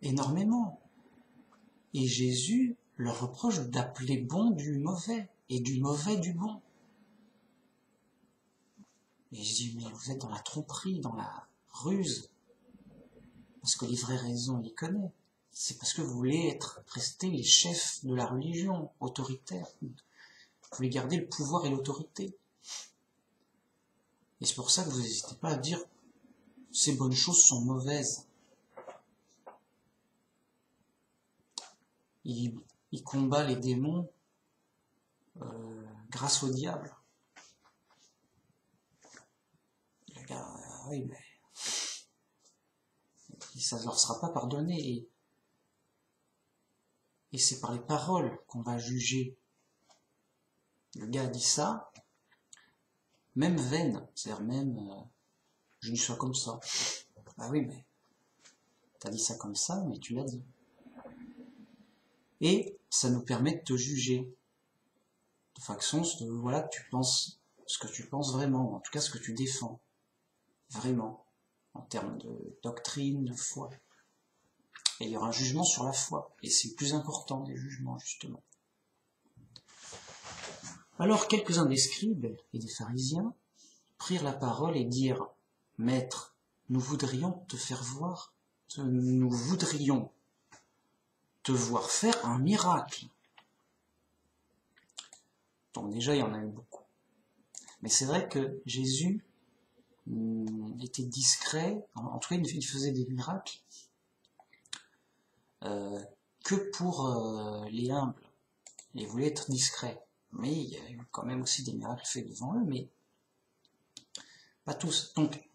S1: énormément. Et Jésus leur reproche d'appeler bon du mauvais, et du mauvais du bon. Et je dis, mais vous êtes dans la tromperie, dans la ruse, parce que les vraies raisons, il les connaît. C'est parce que vous voulez rester les chefs de la religion, autoritaires. Vous voulez garder le pouvoir et l'autorité. Et c'est pour ça que vous n'hésitez pas à dire, ces bonnes choses sont mauvaises. Il combat les démons grâce au diable. Le gars, oui, mais ça ne leur sera pas pardonné. Et c'est par les paroles qu'on va juger. Le gars a dit ça, même vaine, c'est-à-dire même, je ne sois comme ça. Ah oui, mais t'as dit ça comme ça, mais tu l'as dit. Et ça nous permet de te juger. De façon, voilà, tu penses ce que tu penses vraiment, en tout cas ce que tu défends. Vraiment. En termes de doctrine, de foi. Et il y aura un jugement sur la foi. Et c'est le plus important des jugements, justement. Alors, quelques-uns des scribes et des pharisiens prirent la parole et dirent, « Maître, nous voudrions te voir faire un miracle. » Donc déjà, il y en a eu beaucoup. Mais c'est vrai que Jésus était discret, en tout cas, il faisait des miracles que pour les humbles. Il voulait être discret. Mais il y a eu quand même aussi des miracles faits devant eux, mais pas tous. Donc,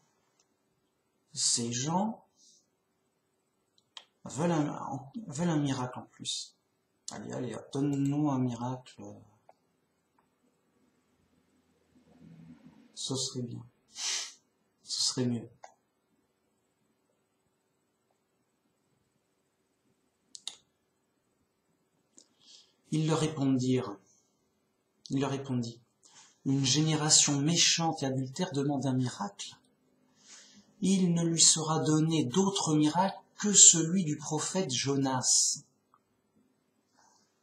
S1: ces gens veulent un miracle en plus. Allez, donne-nous un miracle. Ce serait bien. Ce serait mieux. Il leur répondit, une génération méchante et adultère demande un miracle. Il ne lui sera donné d'autre miracle que celui du prophète Jonas.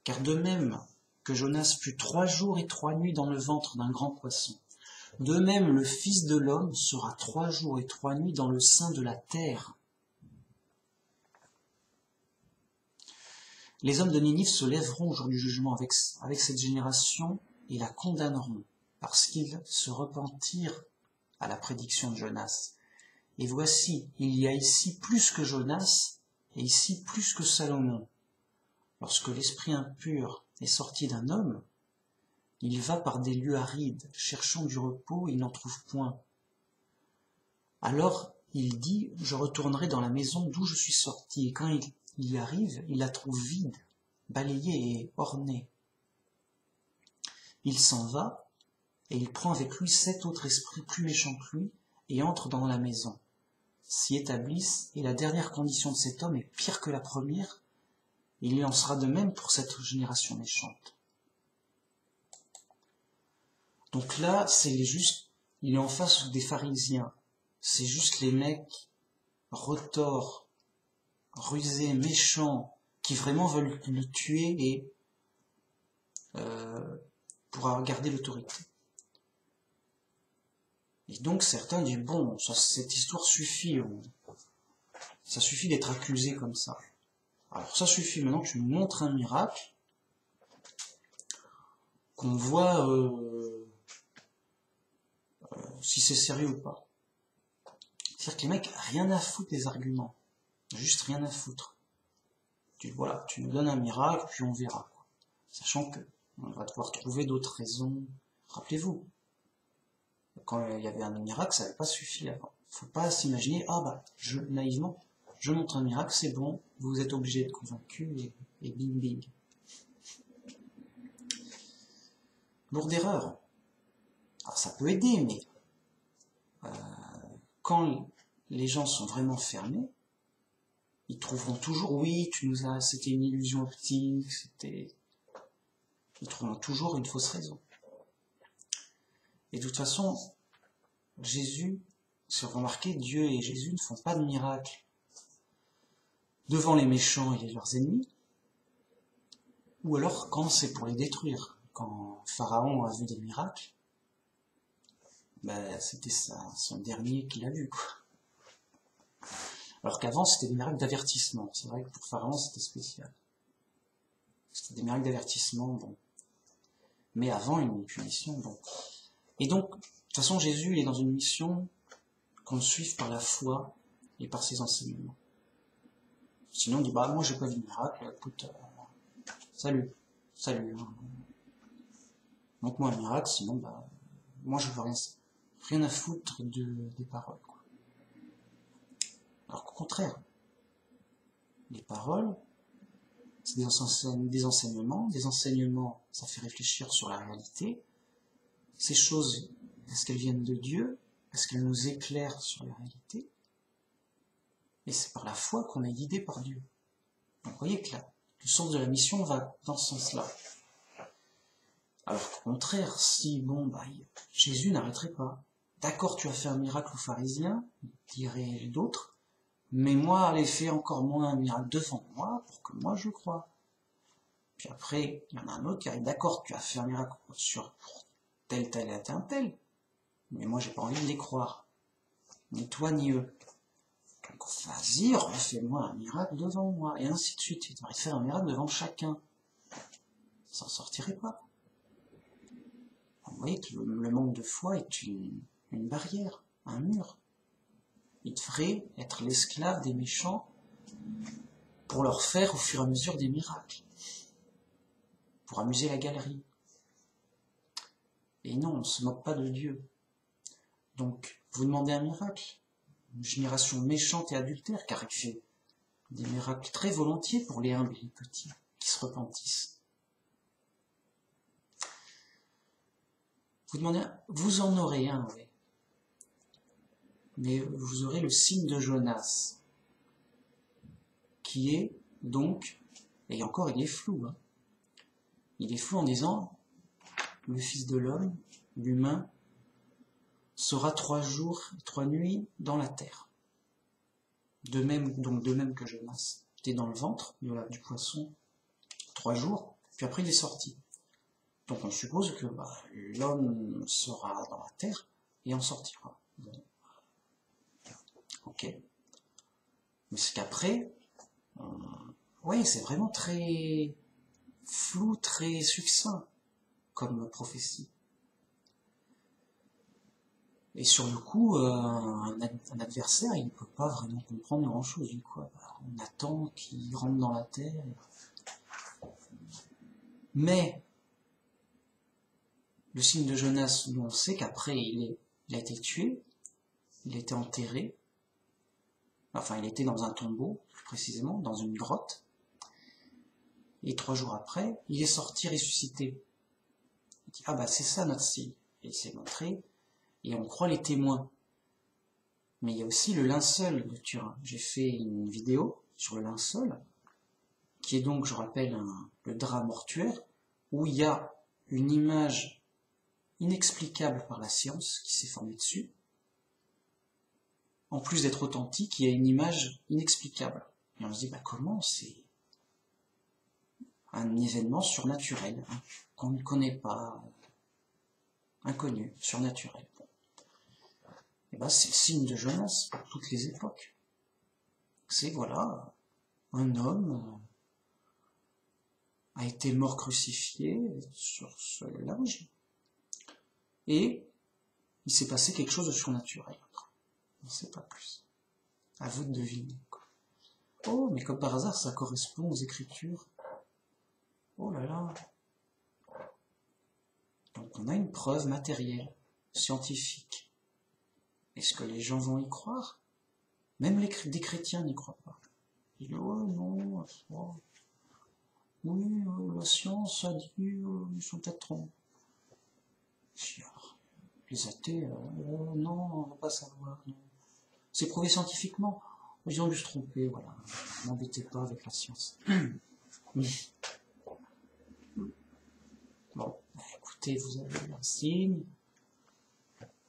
S1: Car de même que Jonas fut 3 jours et 3 nuits dans le ventre d'un grand poisson, de même le Fils de l'homme sera 3 jours et 3 nuits dans le sein de la terre. Les hommes de Ninive se lèveront au jour du jugement avec cette génération et la condamneront, parce qu'ils se repentirent à la prédiction de Jonas. Et voici, il y a ici plus que Jonas, et ici plus que Salomon. Lorsque l'esprit impur est sorti d'un homme, il va par des lieux arides, cherchant du repos, il n'en trouve point. Alors il dit, je retournerai dans la maison d'où je suis sorti, et quand il y arrive, il la trouve vide, balayée et ornée. Il s'en va, et il prend avec lui 7 autres esprits plus méchants que lui, et entre dans la maison, s'y établissent, et la dernière condition de cet homme est pire que la première, et il en sera de même pour cette génération méchante. Donc là, il est en face des pharisiens, c'est juste les mecs retors, rusés, méchants, qui vraiment veulent le tuer et pour garder l'autorité. Et donc certains disent, bon, cette histoire suffit, ça suffit d'être accusé comme ça. Alors ça suffit, maintenant tu nous montres un miracle, qu'on voit si c'est sérieux ou pas. C'est-à-dire que les mecs, rien à foutre des arguments. Juste rien à foutre. Voilà, tu nous donnes un miracle, puis on verra. Quoi. Sachant que on va devoir trouver d'autres raisons. Rappelez-vous, quand il y avait un miracle, ça n'avait pas suffi avant. Faut pas s'imaginer, naïvement, je montre un miracle, c'est bon, vous êtes obligé d'être convaincu, et bing bing. Lourde erreur. Alors ça peut aider, mais quand les gens sont vraiment fermés, ils trouveront toujours, oui, c'était une illusion optique, ils trouveront toujours une fausse raison. Et de toute façon, Jésus, si vous remarquez, Dieu et Jésus ne font pas de miracles devant les méchants et leurs ennemis, ou alors quand c'est pour les détruire. Quand Pharaon a vu des miracles, ben, c'était son dernier qu'il a vu, quoi. Alors qu'avant, c'était des miracles d'avertissement. C'est vrai que pour Pharaon, c'était spécial. C'était des miracles d'avertissement, bon. Mais avant, une punition, bon. Et donc, de toute façon, Jésus, il est dans une mission qu'on le suive par la foi et par ses enseignements. Sinon, on dit, bah, moi, j'ai pas vu de miracle, écoute, salut, hein. Montre-moi un miracle, sinon, bah, moi, je veux rien à foutre des paroles, quoi. Alors qu'au contraire, les paroles, c'est des enseignements, ça fait réfléchir sur la réalité. Ces choses, est-ce qu'elles viennent de Dieu? Est-ce qu'elles nous éclairent sur la réalité? Et c'est par la foi qu'on est guidé par Dieu. Donc vous voyez que le sens de la mission va dans ce sens-là. Alors qu'au contraire, si, bon, bah, Jésus n'arrêterait pas. D'accord, tu as fait un miracle aux pharisiens, diraient d'autres, mais moi, allez, fais encore moins un miracle devant moi pour que moi je croie. Puis après, il y en a un autre qui arrive, d'accord, tu as fait un miracle sur tel, mais moi j'ai pas envie de les croire. Ni toi, ni eux. Donc vas-y, refais-moi un miracle devant moi, et ainsi de suite. Il devrait faire un miracle devant chacun. Ça s'en sortirait pas. Vous voyez que le manque de foi est une barrière, un mur. Il devrait être l'esclave des méchants pour leur faire au fur et à mesure des miracles. Pour amuser la galerie. Et non, on ne se moque pas de Dieu. Donc, vous demandez un miracle, une génération méchante et adultère, car il fait des miracles très volontiers pour les humbles et les petits, qui se repentissent. Vous demandez vous en aurez un, oui. Mais vous aurez le signe de Jonas, qui est donc, et encore il est flou, hein. Il est flou en disant, le Fils de l'homme, l'humain, sera 3 jours et 3 nuits dans la terre. De même que Jonas était dans le ventre du poisson 3 jours, puis après il est sorti. Donc on suppose que l'homme sera dans la terre et en sortira. Bon. Ok. Mais c'est qu'après, oui, c'est vraiment très flou, très succinct comme prophétie. Et sur le coup, un adversaire, il ne peut pas vraiment comprendre grand-chose. On attend qu'il rentre dans la terre. Mais le signe de Jonas, nous on sait qu'après il a été tué, il a été enterré, enfin il était dans un tombeau, plus précisément, dans une grotte, et 3 jours après, il est sorti ressuscité. Il dit, ah bah c'est ça notre signe, et il s'est montré, et on croit les témoins. Mais il y a aussi le linceul de Turin. J'ai fait une vidéo sur le linceul, qui est donc, je rappelle, le drap mortuaire, où il y a une image inexplicable par la science qui s'est formée dessus. En plus d'être authentique, il y a une image inexplicable. Et on se dit, comment c'est un événement surnaturel, hein, qu'on ne connaît pas, inconnu, surnaturel. Et c'est le signe de Jonas pour toutes les époques. C'est, voilà, un homme a été mort crucifié sur ce linge, et il s'est passé quelque chose de surnaturel. On ne sait pas plus. À vous de deviner. Oh, mais comme par hasard, ça correspond aux Écritures. Oh là là. Donc on a une preuve matérielle, scientifique. Est-ce que les gens vont y croire? Même des chrétiens n'y croient pas. Ils disent, oh non, oh. Oui, la science a dit, ils sont peut-être trompés. Les athées, non, on ne va pas savoir. Non. C'est prouvé scientifiquement. Ils ont dû se tromper, voilà. N'embêtez pas avec la science. Bon, écoutez, vous avez un signe.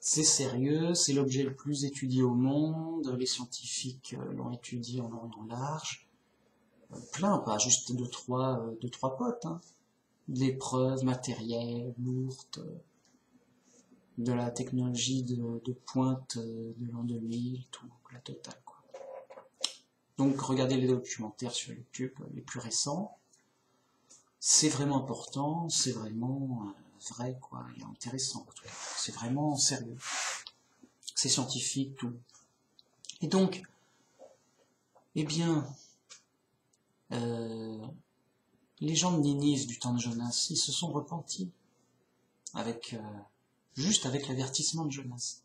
S1: C'est sérieux, c'est l'objet le plus étudié au monde. Les scientifiques l'ont étudié en long et en large. plein, pas juste deux, trois potes, hein. L'épreuve matérielle, lourde, de la technologie de pointe de l'an 2000, tout, la totale, quoi. Donc regardez les documentaires sur YouTube, les plus récents. C'est vraiment important, c'est vraiment vrai, quoi, et intéressant. C'est vraiment sérieux. C'est scientifique, tout. Et donc, eh bien, les gens de Ninive du temps de Jonas, ils se sont repentis avec juste avec l'avertissement de Jonas.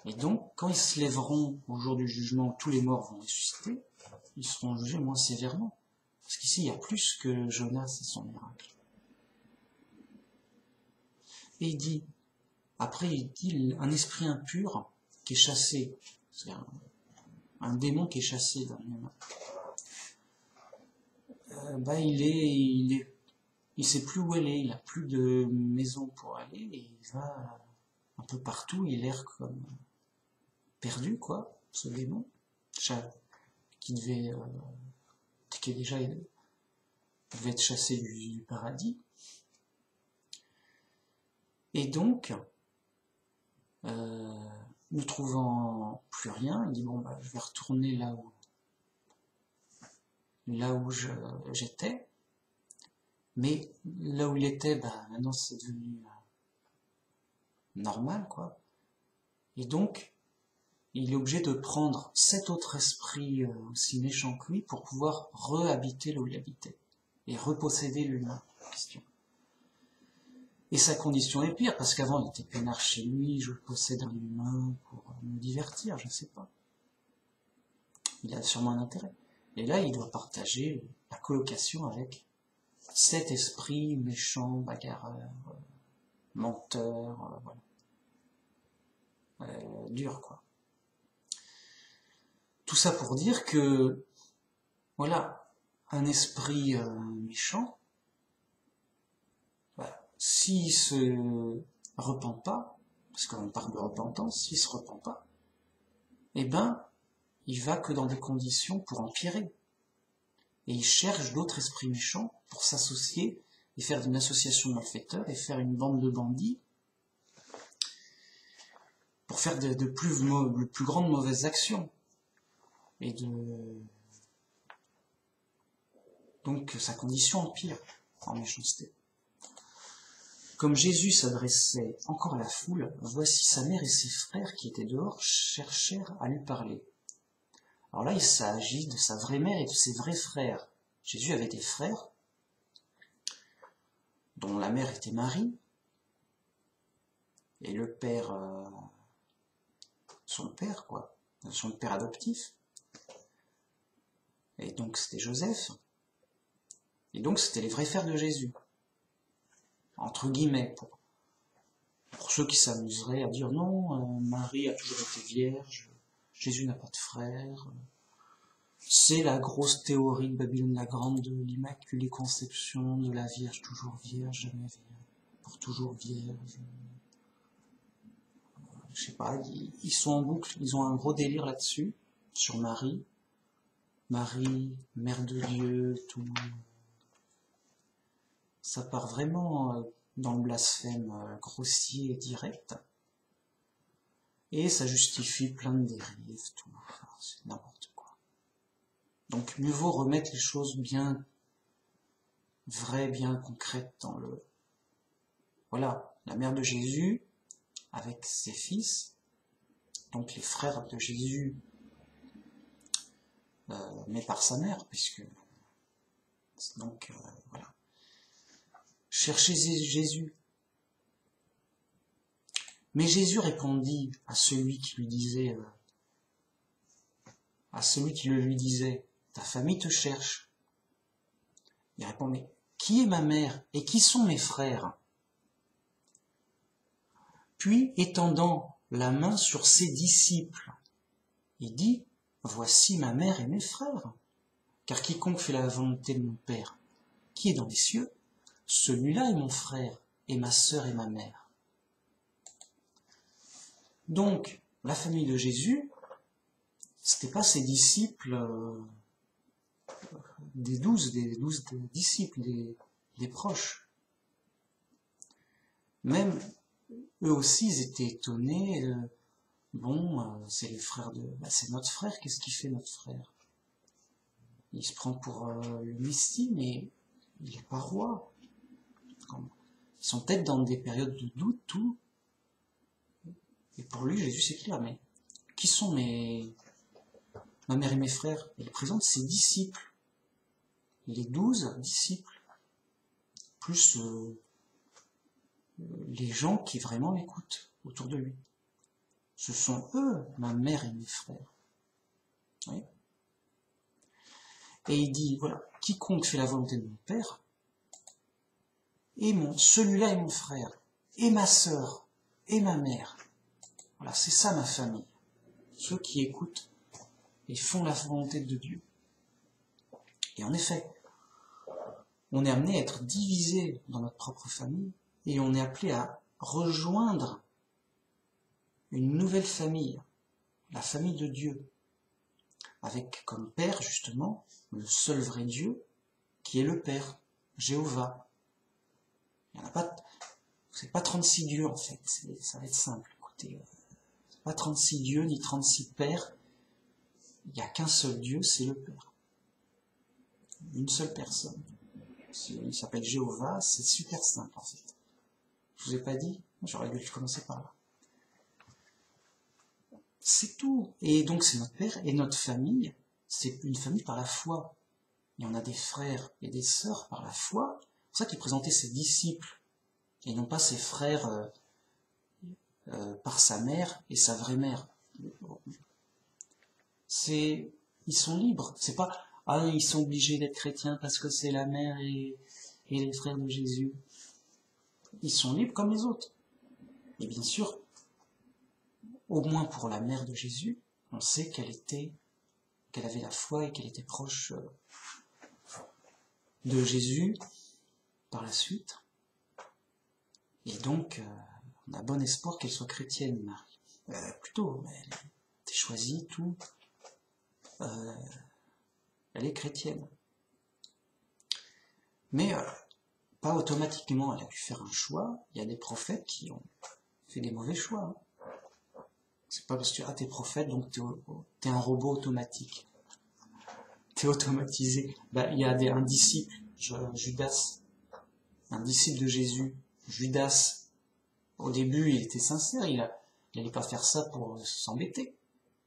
S1: Et donc, quand ils se lèveront au jour du jugement, tous les morts vont ressusciter, ils seront jugés moins sévèrement. Parce qu'ici, il y a plus que Jonas et son miracle. Et il dit, après il dit, un esprit impur qui est chassé, c'est un démon qui est chassé d'un humain. Il sait plus où elle est, il a plus de maison pour aller, et il va un peu partout, il a l'air comme perdu, quoi, ce démon, qui devait être chassé du paradis. Et donc, ne trouvant plus rien, il dit bon bah je vais retourner là où j'étais. Mais là où il était, bah maintenant c'est devenu normal, quoi. Et donc, il est obligé de prendre cet autre esprit aussi méchant que lui pour pouvoir rehabiter là où il habitait et reposséder l'humain en question. Et sa condition est pire, parce qu'avant il était peinard chez lui, je possède un humain pour me divertir, je sais pas. Il a sûrement un intérêt. Et là, il doit partager la colocation avec cet esprit méchant, bagarreur, menteur, dur, quoi. Tout ça pour dire que, voilà, un esprit méchant, s'il se repent pas, parce qu'on parle de repentance, s'il se repent pas, eh ben, il va que dans des conditions pour empirer. Et il cherche d'autres esprits méchants pour s'associer et faire une association de malfaiteurs et faire une bande de bandits pour faire de plus grandes mauvaises actions. Et donc sa condition empire en méchanceté. Comme Jésus s'adressait encore à la foule, voici sa mère et ses frères qui étaient dehors cherchèrent à lui parler. Alors là, il s'agit de sa vraie mère et de ses vrais frères. Jésus avait des frères, dont la mère était Marie, et le père, son père adoptif. Et donc c'était Joseph. Et donc c'était les vrais frères de Jésus. Entre guillemets, pour ceux qui s'amuseraient à dire non, Marie a toujours été vierge, Jésus n'a pas de frère. C'est la grosse théorie de Babylone la Grande de l'Immaculée Conception, de la Vierge toujours vierge, jamais vierge, pour toujours vierge. Je sais pas, ils sont en boucle, ils ont un gros délire là-dessus, sur Marie. Marie, Mère de Dieu, tout. Ça part vraiment dans le blasphème grossier et direct. Et ça justifie plein de dérives, tout. Enfin, c'est n'importe quoi. Donc mieux vaut remettre les choses bien vraies, bien concrètes dans le... Voilà, la mère de Jésus, avec ses fils, donc les frères de Jésus, mais par sa mère, puisque... Donc, voilà. Cherchez Jésus. Mais Jésus répondit à celui qui lui disait, ta famille te cherche. Il répond, mais qui est ma mère et qui sont mes frères? Puis, étendant la main sur ses disciples, il dit, voici ma mère et mes frères. Car quiconque fait la volonté de mon Père, qui est dans les cieux, celui-là est mon frère, et ma sœur et ma mère. Donc, la famille de Jésus, c'était pas ses disciples des 12 disciples, des proches. Même eux aussi, ils étaient étonnés. C'est le frère c'est notre frère, qu'est-ce qu'il fait notre frère? Il se prend pour le Messie, mais il n'est pas roi. Ils sont peut-être dans des périodes de doute, tout. Et pour lui, Jésus, c'est clair, mais qui sont ma mère et mes frères? Il présente ses disciples, les 12 disciples, plus les gens qui vraiment l'écoutent autour de lui. Ce sont eux, ma mère et mes frères. Oui. Et il dit, voilà, quiconque fait la volonté de mon Père, celui-là est mon frère, et ma sœur, et ma mère. Voilà, c'est ça ma famille. Ceux qui écoutent et font la volonté de Dieu. Et en effet, on est amené à être divisé dans notre propre famille, et on est appelé à rejoindre une nouvelle famille, la famille de Dieu, avec comme Père, justement, le seul vrai Dieu, qui est le Père, Jéhovah. Il n'y en a pas, c'est pas 36 dieux, en fait, ça va être simple, écoutez, c'est pas 36 dieux, ni 36 pères, il n'y a qu'un seul Dieu, c'est le Père. Une seule personne. Il s'appelle Jéhovah, c'est super simple, en fait. Je vous ai pas dit? J'aurais dû commencer par là. C'est tout. Et donc c'est notre Père, et notre famille, c'est une famille par la foi. Et on a des frères et des sœurs par la foi. C'est pour ça qu'il présentait ses disciples, et non pas ses frères par sa mère et sa vraie mère. Ils sont libres. C'est pas, ils sont obligés d'être chrétiens parce que c'est la mère et les frères de Jésus. Ils sont libres comme les autres. Et bien sûr, au moins pour la mère de Jésus, on sait qu'elle avait la foi et qu'elle était proche de Jésus par la suite. Et donc, on a bon espoir qu'elle soit chrétienne, Marie. Plutôt, elle a été choisie, tout. Elle est chrétienne. Mais pas automatiquement, elle a dû faire un choix. Il y a des prophètes qui ont fait des mauvais choix. C'est pas parce que t'es prophète, donc t'es un robot automatique. T'es automatisé. Il y a un disciple, Judas, un disciple de Jésus, Judas. Au début, il était sincère, il n'allait pas faire ça pour s'embêter.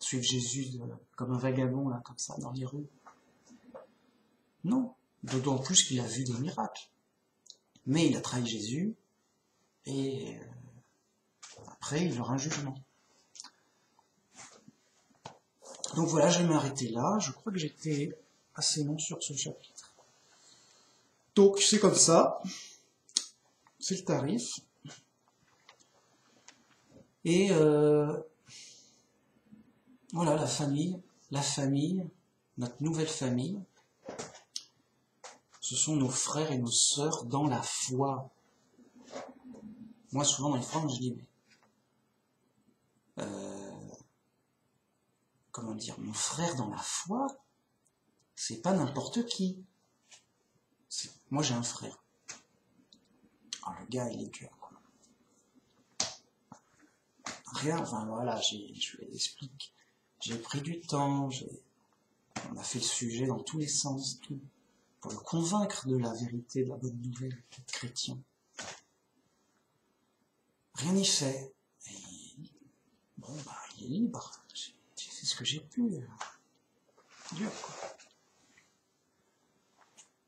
S1: Suivre Jésus comme un vagabond, là, comme ça, dans les rues. Non. D'autant plus qu'il a vu des miracles. Mais il a trahi Jésus, et après, il aura un jugement. Donc voilà, je vais m'arrêter là. Je crois que j'étais assez long sur ce chapitre. Donc, c'est comme ça. C'est le tarif. Et voilà, la famille, notre nouvelle famille, ce sont nos frères et nos sœurs dans la foi. Moi, souvent dans les forums, je dis, comment dire, mon frère dans la foi, c'est pas n'importe qui. Moi, j'ai un frère. Alors, le gars, il est dur, quoi. Rien, enfin voilà, je l'explique. J'ai pris du temps, on a fait le sujet dans tous les sens, tout, pour le convaincre de la vérité, de la bonne nouvelle, d'être chrétien. Rien n'y fait. Et, il est libre. J'ai fait ce que j'ai pu. Dur, quoi.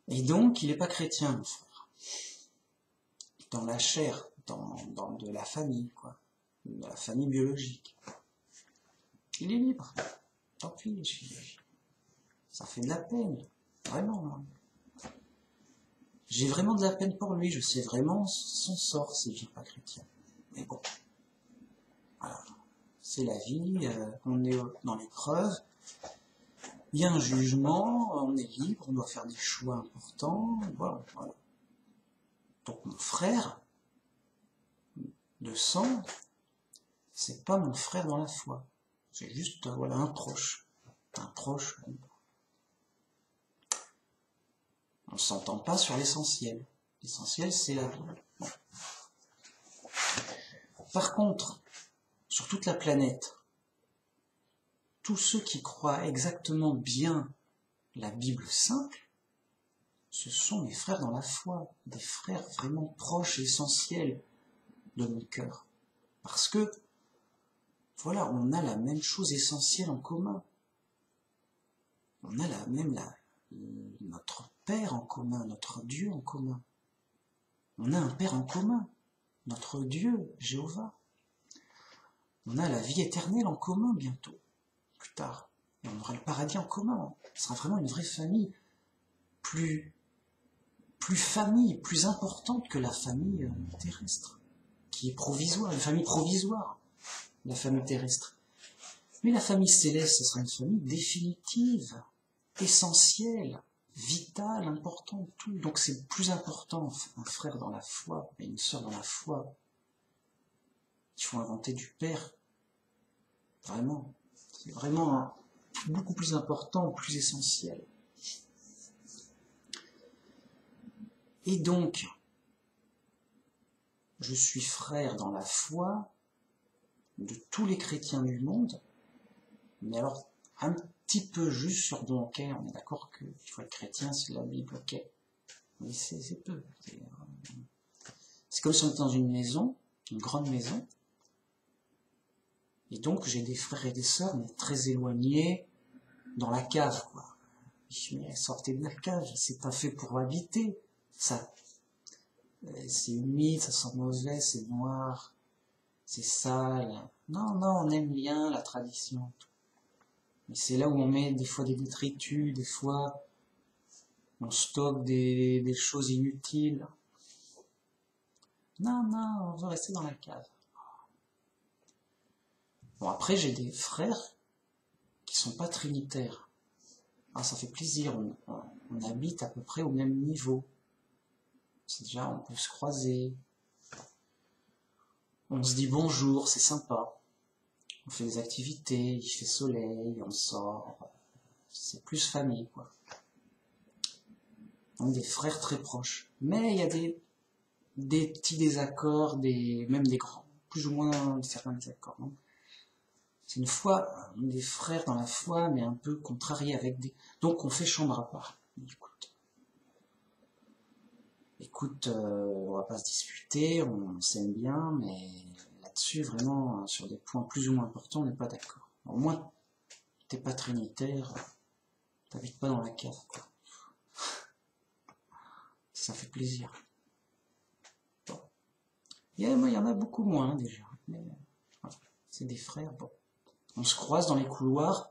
S1: Et donc, il n'est pas chrétien, mon frère. Dans la chair, dans de la famille, quoi. De la famille biologique. Il est libre. Tant pis, ça fait de la peine. Vraiment, moi. J'ai vraiment de la peine pour lui. Je sais vraiment son sort s'il n'est pas chrétien. Mais bon. Voilà. C'est la vie. On est dans l'épreuve. Il y a un jugement. On est libre. On doit faire des choix importants. Voilà. Donc mon frère de sang, c'est pas mon frère dans la foi. C'est juste, voilà, un proche. Un proche. On ne s'entend pas sur l'essentiel. L'essentiel, c'est la Bible. Bon. Par contre, sur toute la planète, tous ceux qui croient exactement bien la Bible simple, ce sont mes frères dans la foi, des frères vraiment proches et essentiels de mon cœur. Parce que, voilà, on a la même chose essentielle en commun. On a notre Père en commun, notre Dieu en commun. On a un Père en commun, notre Dieu, Jéhovah. On a la vie éternelle en commun bientôt, plus tard. Et on aura le paradis en commun. Ce sera vraiment une vraie famille, plus importante que la famille terrestre, qui est provisoire, une famille provisoire, la famille terrestre. Mais la famille céleste, ce sera une famille définitive, essentielle, vitale, importante, tout. Donc c'est plus important, un frère dans la foi et une sœur dans la foi. Il faut inventer du Père. Vraiment. C'est vraiment beaucoup plus important, plus essentiel. Et donc, je suis frère dans la foi de tous les chrétiens du monde, mais alors un petit peu juste sur bon, ok, on est d'accord qu'il faut être chrétien, c'est la Bible, ok. Mais c'est peu. C'est comme si on était dans une maison, une grande maison, et donc j'ai des frères et des sœurs, mais très éloignés, dans la cave, quoi. Mais sortez de la cave, c'est pas fait pour habiter, ça. C'est humide, ça sent mauvais, c'est noir, c'est sale. Non, on aime bien la tradition. Mais c'est là où on met des fois des détritus, des fois on stocke des choses inutiles. Non, on veut rester dans la cave. Bon, après j'ai des frères qui sont pas trinitaires. Ah, ça fait plaisir, on habite à peu près au même niveau. C'est déjà, on peut se croiser. On se dit bonjour, c'est sympa. On fait des activités, il fait soleil, on sort. C'est plus famille, quoi. Donc des frères très proches. Mais il y a des petits désaccords, même des grands, plus ou moins certains désaccords. C'est une fois des frères dans la foi, mais un peu contrariés avec des... Donc on fait chambre à part. Écoute, on va pas se disputer, on s'aime bien, mais là-dessus, vraiment, sur des points plus ou moins importants, on n'est pas d'accord. Au moins, t'es pas trinitaire, t'habites pas dans la cave, quoi. Ça fait plaisir. Bon. Il y en a beaucoup moins, déjà. Mais, voilà, c'est des frères, bon. On se croise dans les couloirs,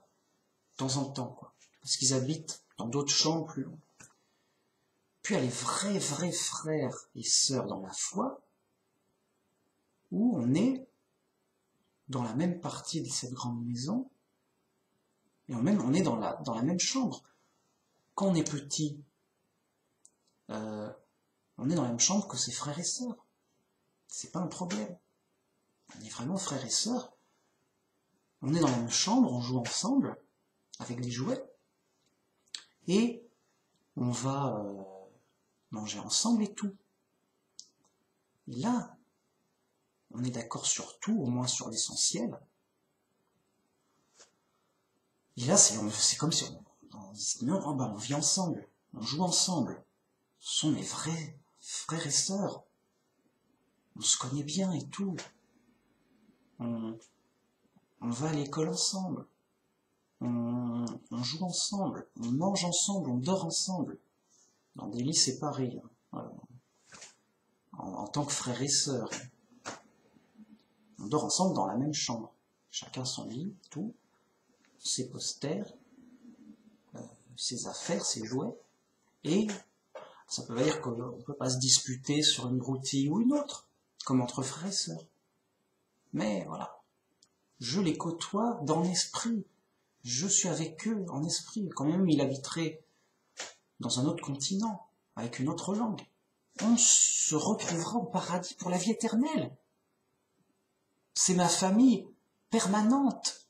S1: de temps en temps, quoi. Parce qu'ils habitent dans d'autres chambres plus loin. Puis il y a les vrais frères et sœurs dans la foi, où on est dans la même partie de cette grande maison, et on est dans la même chambre. Quand on est petit, on est dans la même chambre que ses frères et sœurs. C'est pas un problème. On est vraiment frères et sœurs. On est dans la même chambre, on joue ensemble, avec des jouets, et on va manger ensemble et tout. Et là, on est d'accord sur tout, au moins sur l'essentiel. Et là, c'est comme si on dit, non, on vit ensemble, on joue ensemble. Ce sont mes vrais frères et sœurs. On se connaît bien et tout. On va à l'école ensemble. On joue ensemble. On mange ensemble, on dort ensemble. Dans des lits séparés. Voilà. En tant que frères et sœurs. On dort ensemble dans la même chambre. Chacun son lit, tout. Ses posters, ses affaires, ses jouets. Et ça peut dire qu'on ne peut pas se disputer sur une broutille ou une autre, comme entre frères et sœurs. Mais voilà, je les côtoie dans l'esprit. Je suis avec eux en esprit. Quand même, il habiterait dans un autre continent, avec une autre langue. On se retrouvera au paradis pour la vie éternelle. C'est ma famille permanente.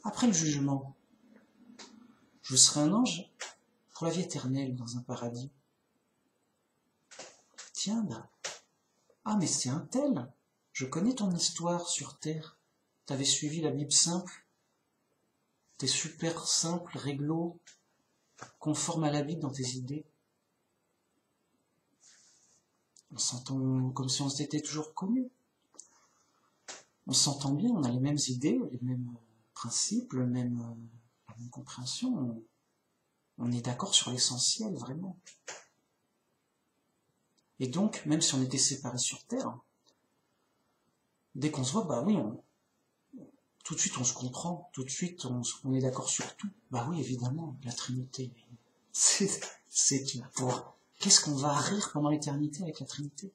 S1: Après le jugement, je serai un ange pour la vie éternelle dans un paradis. Tiens, bah, ah mais c'est un tel, je connais ton histoire sur Terre, t'avais suivi la Bible simple, t'es super simple, réglo, conforme à la Bible dans tes idées. On s'entend comme si on s'était toujours connus. On s'entend bien, on a les mêmes idées, les mêmes principes, la même compréhension. On est d'accord sur l'essentiel, vraiment. Et donc, même si on était séparés sur Terre, dès qu'on se voit, bah oui, tout de suite on se comprend, tout de suite on est d'accord sur tout. Bah oui, évidemment, la Trinité. C'est pour... Qu'est-ce qu'on va rire pendant l'éternité avec la Trinité?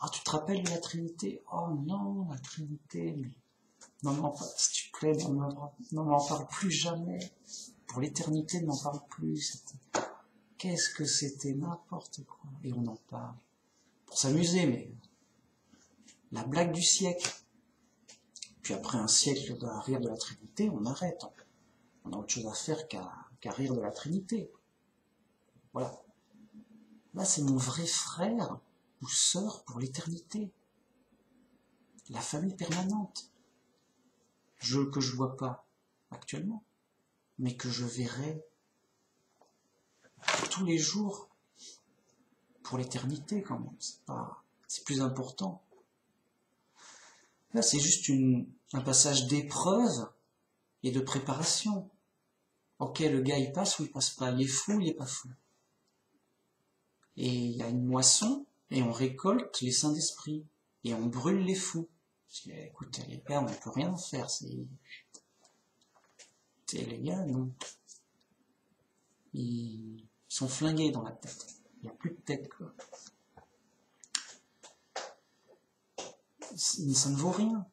S1: Ah, tu te rappelles de la Trinité? Oh non, la Trinité, mais... Non, s'il te plaît, non, m'en parle plus jamais. Pour l'éternité, ne m'en parle plus. Qu'est-ce que c'était? N'importe quoi. Et on en parle. Pour s'amuser, mais... La blague du siècle. Puis après un siècle à rire de la Trinité, on arrête. On a autre chose à faire qu'à rire de la Trinité. Voilà. Là, c'est mon vrai frère ou sœur pour l'éternité. La famille permanente. Que je vois pas actuellement, mais que je verrai tous les jours pour l'éternité quand même. C'est plus important. Là, c'est juste un passage d'épreuve et de préparation. Ok, le gars il passe ou il passe pas, il est fou ou il est pas fou. Et il y a une moisson et on récolte les saints d'esprit et on brûle les fous. Écoutez les gars, on ne peut rien faire. Les gars, non. Ils sont flingués dans la tête. Il n'y a plus de tête, quoi. Ça ne vaut rien.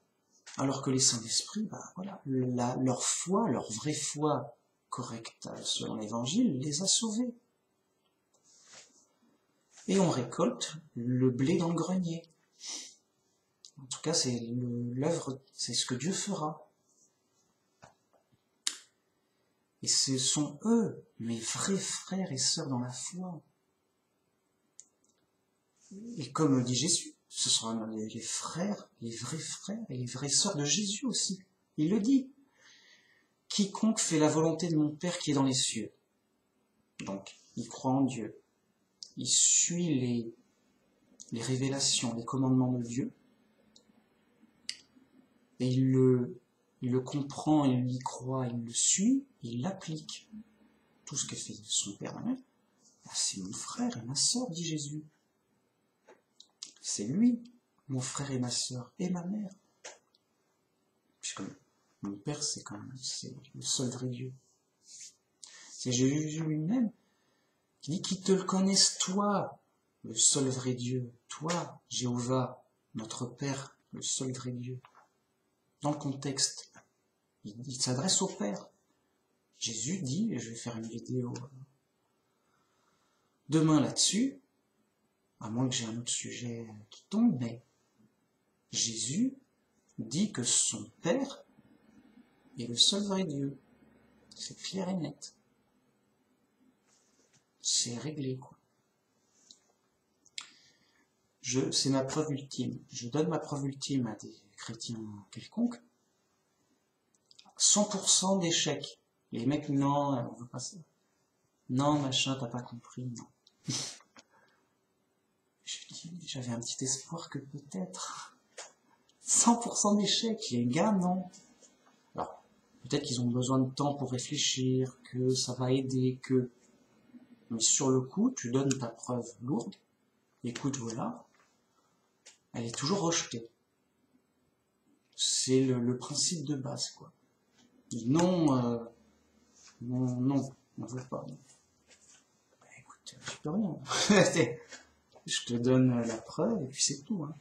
S1: Alors que les saints d'esprit, bah voilà, leur foi, leur vraie foi correcte selon l'évangile, les a sauvés. Et on récolte le blé dans le grenier. En tout cas, c'est l'œuvre, c'est ce que Dieu fera. Et ce sont eux, mes vrais frères et sœurs dans la foi. Et comme dit Jésus, ce sont les frères, les vrais frères et les vraies sœurs de Jésus aussi. Il le dit. Quiconque fait la volonté de mon Père qui est dans les cieux. Donc, il croit en Dieu. Il suit les révélations, les commandements de Dieu. Et il le comprend, il y croit, il le suit, il l'applique. Tout ce que fait son Père et ma mère, c'est mon frère et ma sœur, dit Jésus. C'est lui, mon frère et ma sœur, et ma mère. Puisque mon Père, c'est le seul vrai Dieu. C'est Jésus lui-même qui dit qu'ils te le connaissent, toi, le seul vrai Dieu. Toi, Jéhovah, notre Père, le seul vrai Dieu. Dans le contexte, il s'adresse au Père. Jésus dit, et je vais faire une vidéo demain là-dessus, à moins que j'ai un autre sujet qui tombe, mais Jésus dit que son Père est le seul vrai Dieu. C'est clair et net. C'est réglé, quoi. C'est ma preuve ultime. Je donne ma preuve ultime à des chrétiens quelconques. 100% d'échec. Les mecs, non, on veut pas ça. Non, machin, t'as pas compris, non. J'avais un petit espoir que peut-être 100% d'échec, les gars, non. Alors, peut-être qu'ils ont besoin de temps pour réfléchir, que ça va aider, mais sur le coup, tu donnes ta preuve lourde, écoute, voilà, elle est toujours rejetée. C'est le principe de base, quoi. Non, non, on veut pas. Bah, écoute, je peux rien. Je te donne la preuve et puis c'est tout. Hein.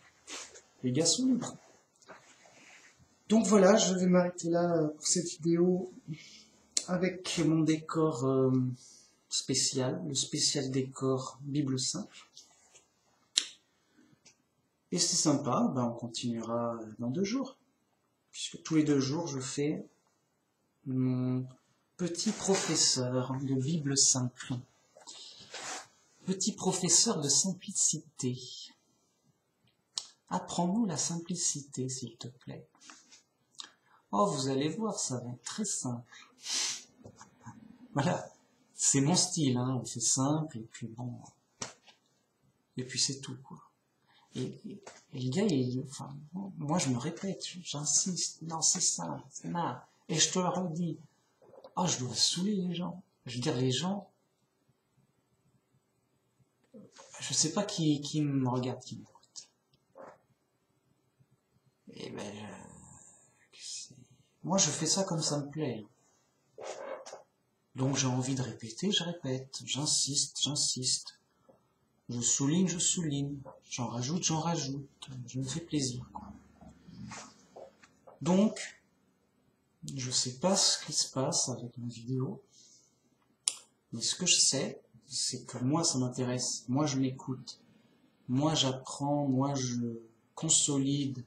S1: Les gars sont libres. Donc voilà, je vais m'arrêter là pour cette vidéo avec mon décor spécial, le spécial décor Bible simple. Et c'est sympa, ben on continuera dans 2 jours. Puisque tous les 2 jours, je fais mon Petit professeur de Bible simple. Petit professeur de simplicité. Apprends-nous la simplicité, s'il te plaît. Oh, vous allez voir, ça va être très simple. Voilà, c'est mon style, hein, c'est simple, et puis bon, et puis c'est tout, quoi. Et le gars, enfin, moi je me répète, j'insiste, non c'est ça, c'est là, et je te le redis. Oh, je dois saouler les gens. Je veux dire, les gens, je sais pas qui me regarde, qui m'écoute. Et ben, moi je fais ça comme ça me plaît. Donc j'ai envie de répéter, je répète, j'insiste, j'insiste. Je souligne, j'en rajoute, je me fais plaisir, quoi. Donc, je sais pas ce qui se passe avec ma vidéo, mais ce que je sais, c'est que moi ça m'intéresse, moi je m'écoute, moi j'apprends, moi je consolide,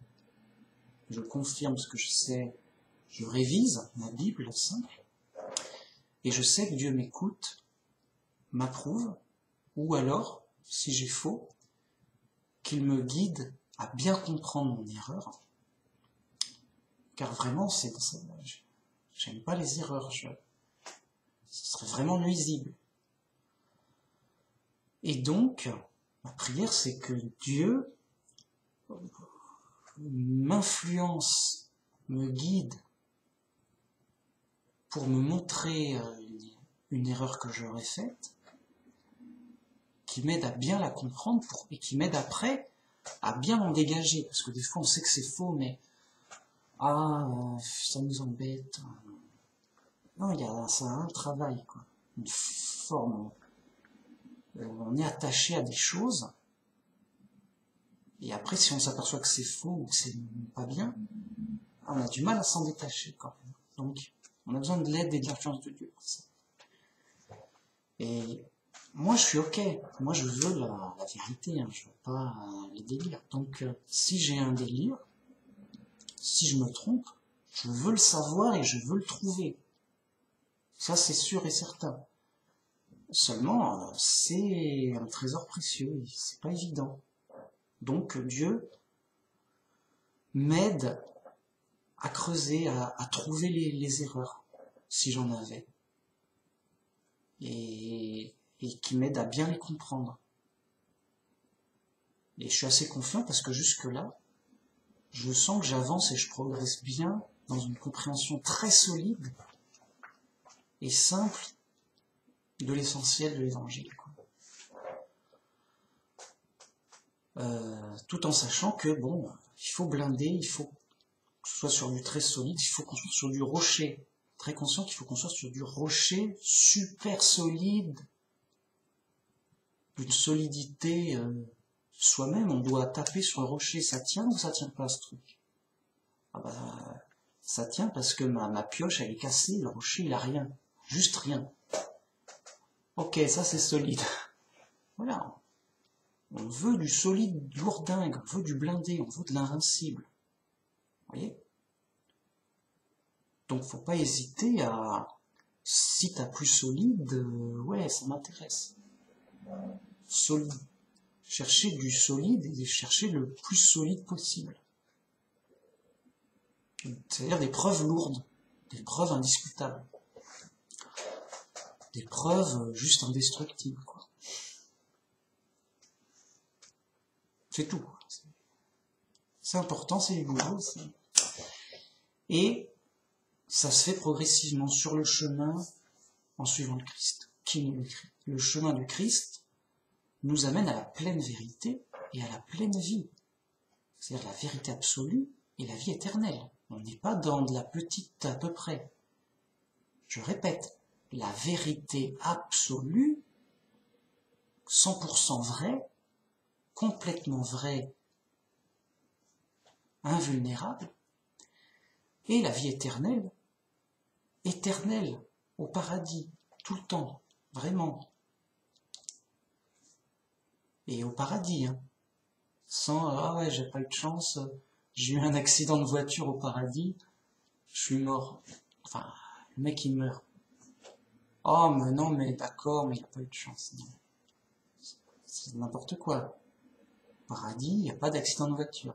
S1: je confirme ce que je sais, je révise ma Bible simple, et je sais que Dieu m'écoute, m'approuve, ou alors, si j'ai faux, qu'il me guide à bien comprendre mon erreur, car vraiment, j'aime pas les erreurs, ce serait vraiment nuisible. Et donc, ma prière, c'est que Dieu m'influence, me guide pour me montrer une erreur que j'aurais faite, qui m'aide à bien la comprendre et qui m'aide après à bien m'en dégager. Parce que des fois, on sait que c'est faux, mais ça nous embête. Non, ça a un travail, quoi. Une forme. On est attaché à des choses. Et après, si on s'aperçoit que c'est faux ou que c'est pas bien, on a du mal à s'en détacher, quand même. Donc, on a besoin de l'aide et de l'influence de Dieu pour ça. Et moi, je suis ok. Moi, je veux la vérité. Hein. Je veux pas les délires. Donc, si j'ai un délire, si je me trompe, je veux le savoir et je veux le trouver. Ça, c'est sûr et certain. Seulement, c'est un trésor précieux. C'est pas évident. Donc, Dieu m'aide à creuser, à trouver les erreurs, si j'en avais. Et qui m'aide à bien les comprendre. Et je suis assez confiant parce que jusque-là, je sens que j'avance et je progresse bien dans une compréhension très solide et simple de l'essentiel de l'évangile. Tout en sachant que, bon, il faut blinder, il faut que ce soit sur du très solide, il faut qu'on soit sur du rocher. Très conscient qu'il faut qu'on soit sur du rocher super solide, d'une solidité soi-même. On doit taper sur le rocher, ça tient ou ça tient pas ce truc? Ah bah, ça tient parce que ma pioche elle est cassée, le rocher il a rien, juste rien. Ok, ça c'est solide. Voilà. On veut du solide lourdingue, on veut du blindé, on veut de l'invincible. Vous voyez? Donc faut pas hésiter à... Si t'as plus solide, ouais, ça m'intéresse. Solide. Chercher du solide et chercher le plus solide possible. C'est-à-dire des preuves lourdes, des preuves indiscutables. Des preuves juste indestructibles, quoi. C'est tout. C'est important, c'est boulot. Et ça se fait progressivement sur le chemin en suivant le Christ. Qui nous l'écrit? Le chemin du Christ nous amène à la pleine vérité et à la pleine vie. C'est-à-dire la vérité absolue et la vie éternelle. On n'est pas dans de la petite à peu près. Je répète, la vérité absolue, 100% vraie, complètement vraie, invulnérable, et la vie éternelle, éternelle, au paradis, tout le temps, vraiment. Et au paradis, hein. Sans, ah ouais, j'ai pas eu de chance, j'ai eu un accident de voiture au paradis, je suis mort. Enfin, le mec il meurt. Oh, mais non, mais d'accord, mais il n'a pas eu de chance. Non. C'est n'importe quoi. Paradis, il n'y a pas d'accident de voiture.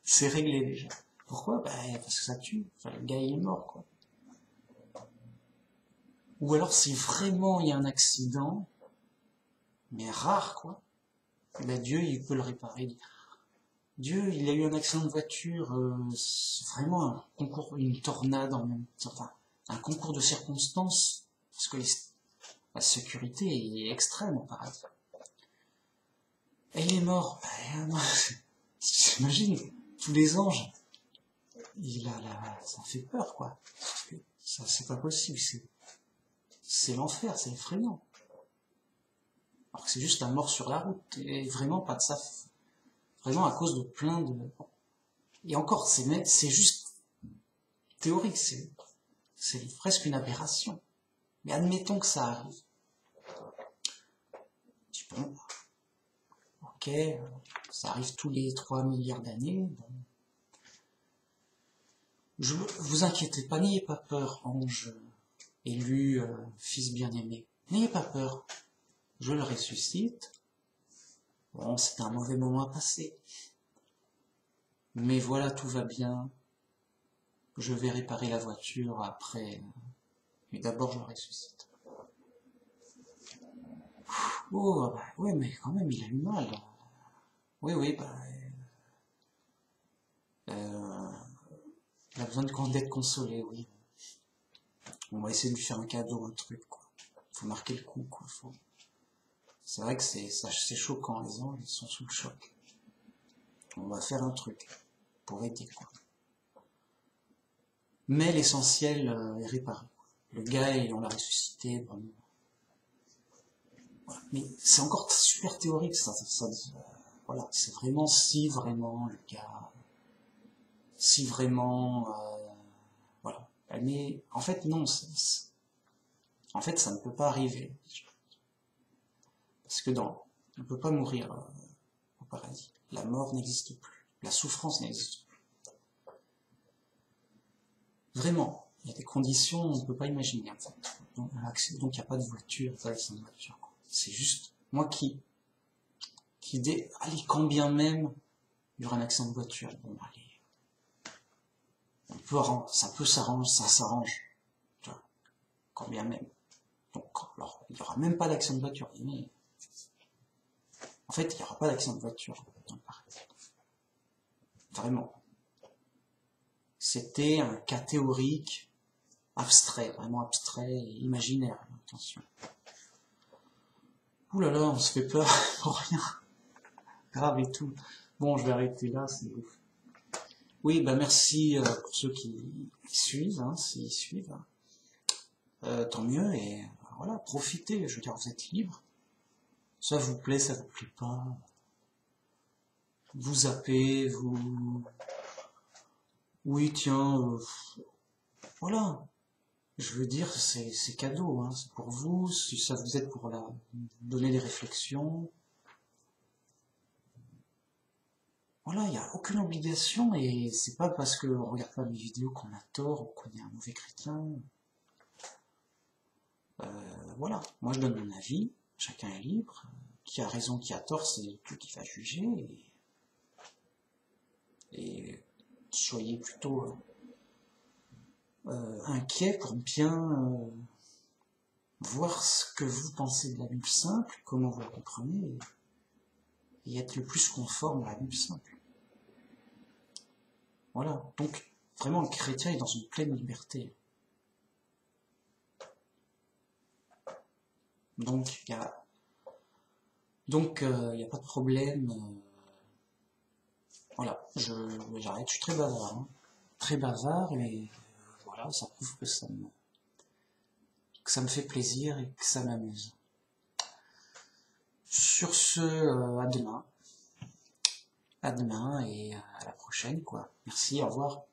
S1: C'est réglé déjà. Pourquoi? Bah, parce que ça tue. Enfin, le gars, il est mort, quoi. Ou alors, si vraiment il y a un accident, mais rare, quoi, ben Dieu, il peut le réparer. Dieu, il a eu un accident de voiture, c'est vraiment un concours, une tornade en même temps, enfin, un concours de circonstances, parce que la sécurité est extrême au paradis. Et il est mort. Ben, j'imagine, tous les anges, ça fait peur, quoi. Ça, c'est pas possible, c'est l'enfer, c'est effrayant. Alors que c'est juste la mort sur la route, et vraiment pas de ça, vraiment à cause de plein de... Et encore, c'est juste théorique, c'est presque une aberration. Mais admettons que ça arrive. Je dis, bon, ok, ça arrive tous les 3 milliards d'années. Bon. Vous inquiétez pas, n'ayez pas peur, ange élu, fils bien-aimé. N'ayez pas peur, je le ressuscite. Bon, c'est un mauvais moment à passer. Mais voilà, tout va bien. Je vais réparer la voiture après. Mais d'abord, je le ressuscite. Oh, bah, ouais, mais quand même, il a eu mal. Oui, oui, bah, il a besoin d'être consolé, oui. On va essayer de lui faire un cadeau, un truc, quoi. Faut marquer le coup, quoi. C'est vrai que c'est choquant, les anges, ils sont sous le choc. On va faire un truc pour aider, quoi. Mais l'essentiel est réparé. Le gars, on l'a ressuscité, bon. Voilà. Mais c'est encore super théorique, ça voilà, c'est vraiment si vraiment le gars, si vraiment, voilà. Mais en fait non, en fait ça ne peut pas arriver, parce que on ne peut pas mourir au paradis. La mort n'existe plus, la souffrance n'existe plus. Vraiment, il y a des conditions on ne peut pas imaginer. En fait. Donc il n'y a pas de voiture, pas d'accident de voiture. C'est juste moi allez, quand bien même il y aura un accident de voiture, bon allez. Ça peut s'arranger, ça s'arrange, tu vois, quand bien même. Donc, alors, il n'y aura même pas d'accident de voiture. Mais, en fait, il n'y aura pas d'accident de voiture dans le paradis. Vraiment. C'était un cas théorique, abstrait, vraiment abstrait et imaginaire. Attention. Ouh là là, on se fait peur pour rien. Grave et tout. Bon, je vais arrêter là, c'est ouf. Oui, bah merci pour ceux qui suivent, hein, s'ils suivent. Tant mieux, et voilà, profitez, je veux dire, vous êtes libre. Ça vous plaît, ça vous plaît pas. Vous zappez, vous... Oui, tiens, voilà. Je veux dire, c'est cadeau, hein, c'est pour vous, si ça vous aide pour donner des réflexions. Voilà, il n'y a aucune obligation, et c'est pas parce qu'on regarde pas mes vidéos qu'on a tort, ou qu'on est un mauvais chrétien. Voilà, moi je donne mon avis, chacun est libre, qui a raison, qui a tort, c'est Dieu qui va juger, et soyez plutôt inquiets pour bien voir ce que vous pensez de la Bible simple, comment vous la comprenez, et être le plus conforme à la Bible simple. Voilà, donc vraiment le chrétien est dans une pleine liberté. Donc il n'y a pas de problème. Voilà, j'arrête, je suis très bavard, hein. Très bavard, et voilà, ça prouve que ça me fait plaisir et que ça m'amuse. Sur ce, à demain et à la prochaine, quoi. Merci, au revoir.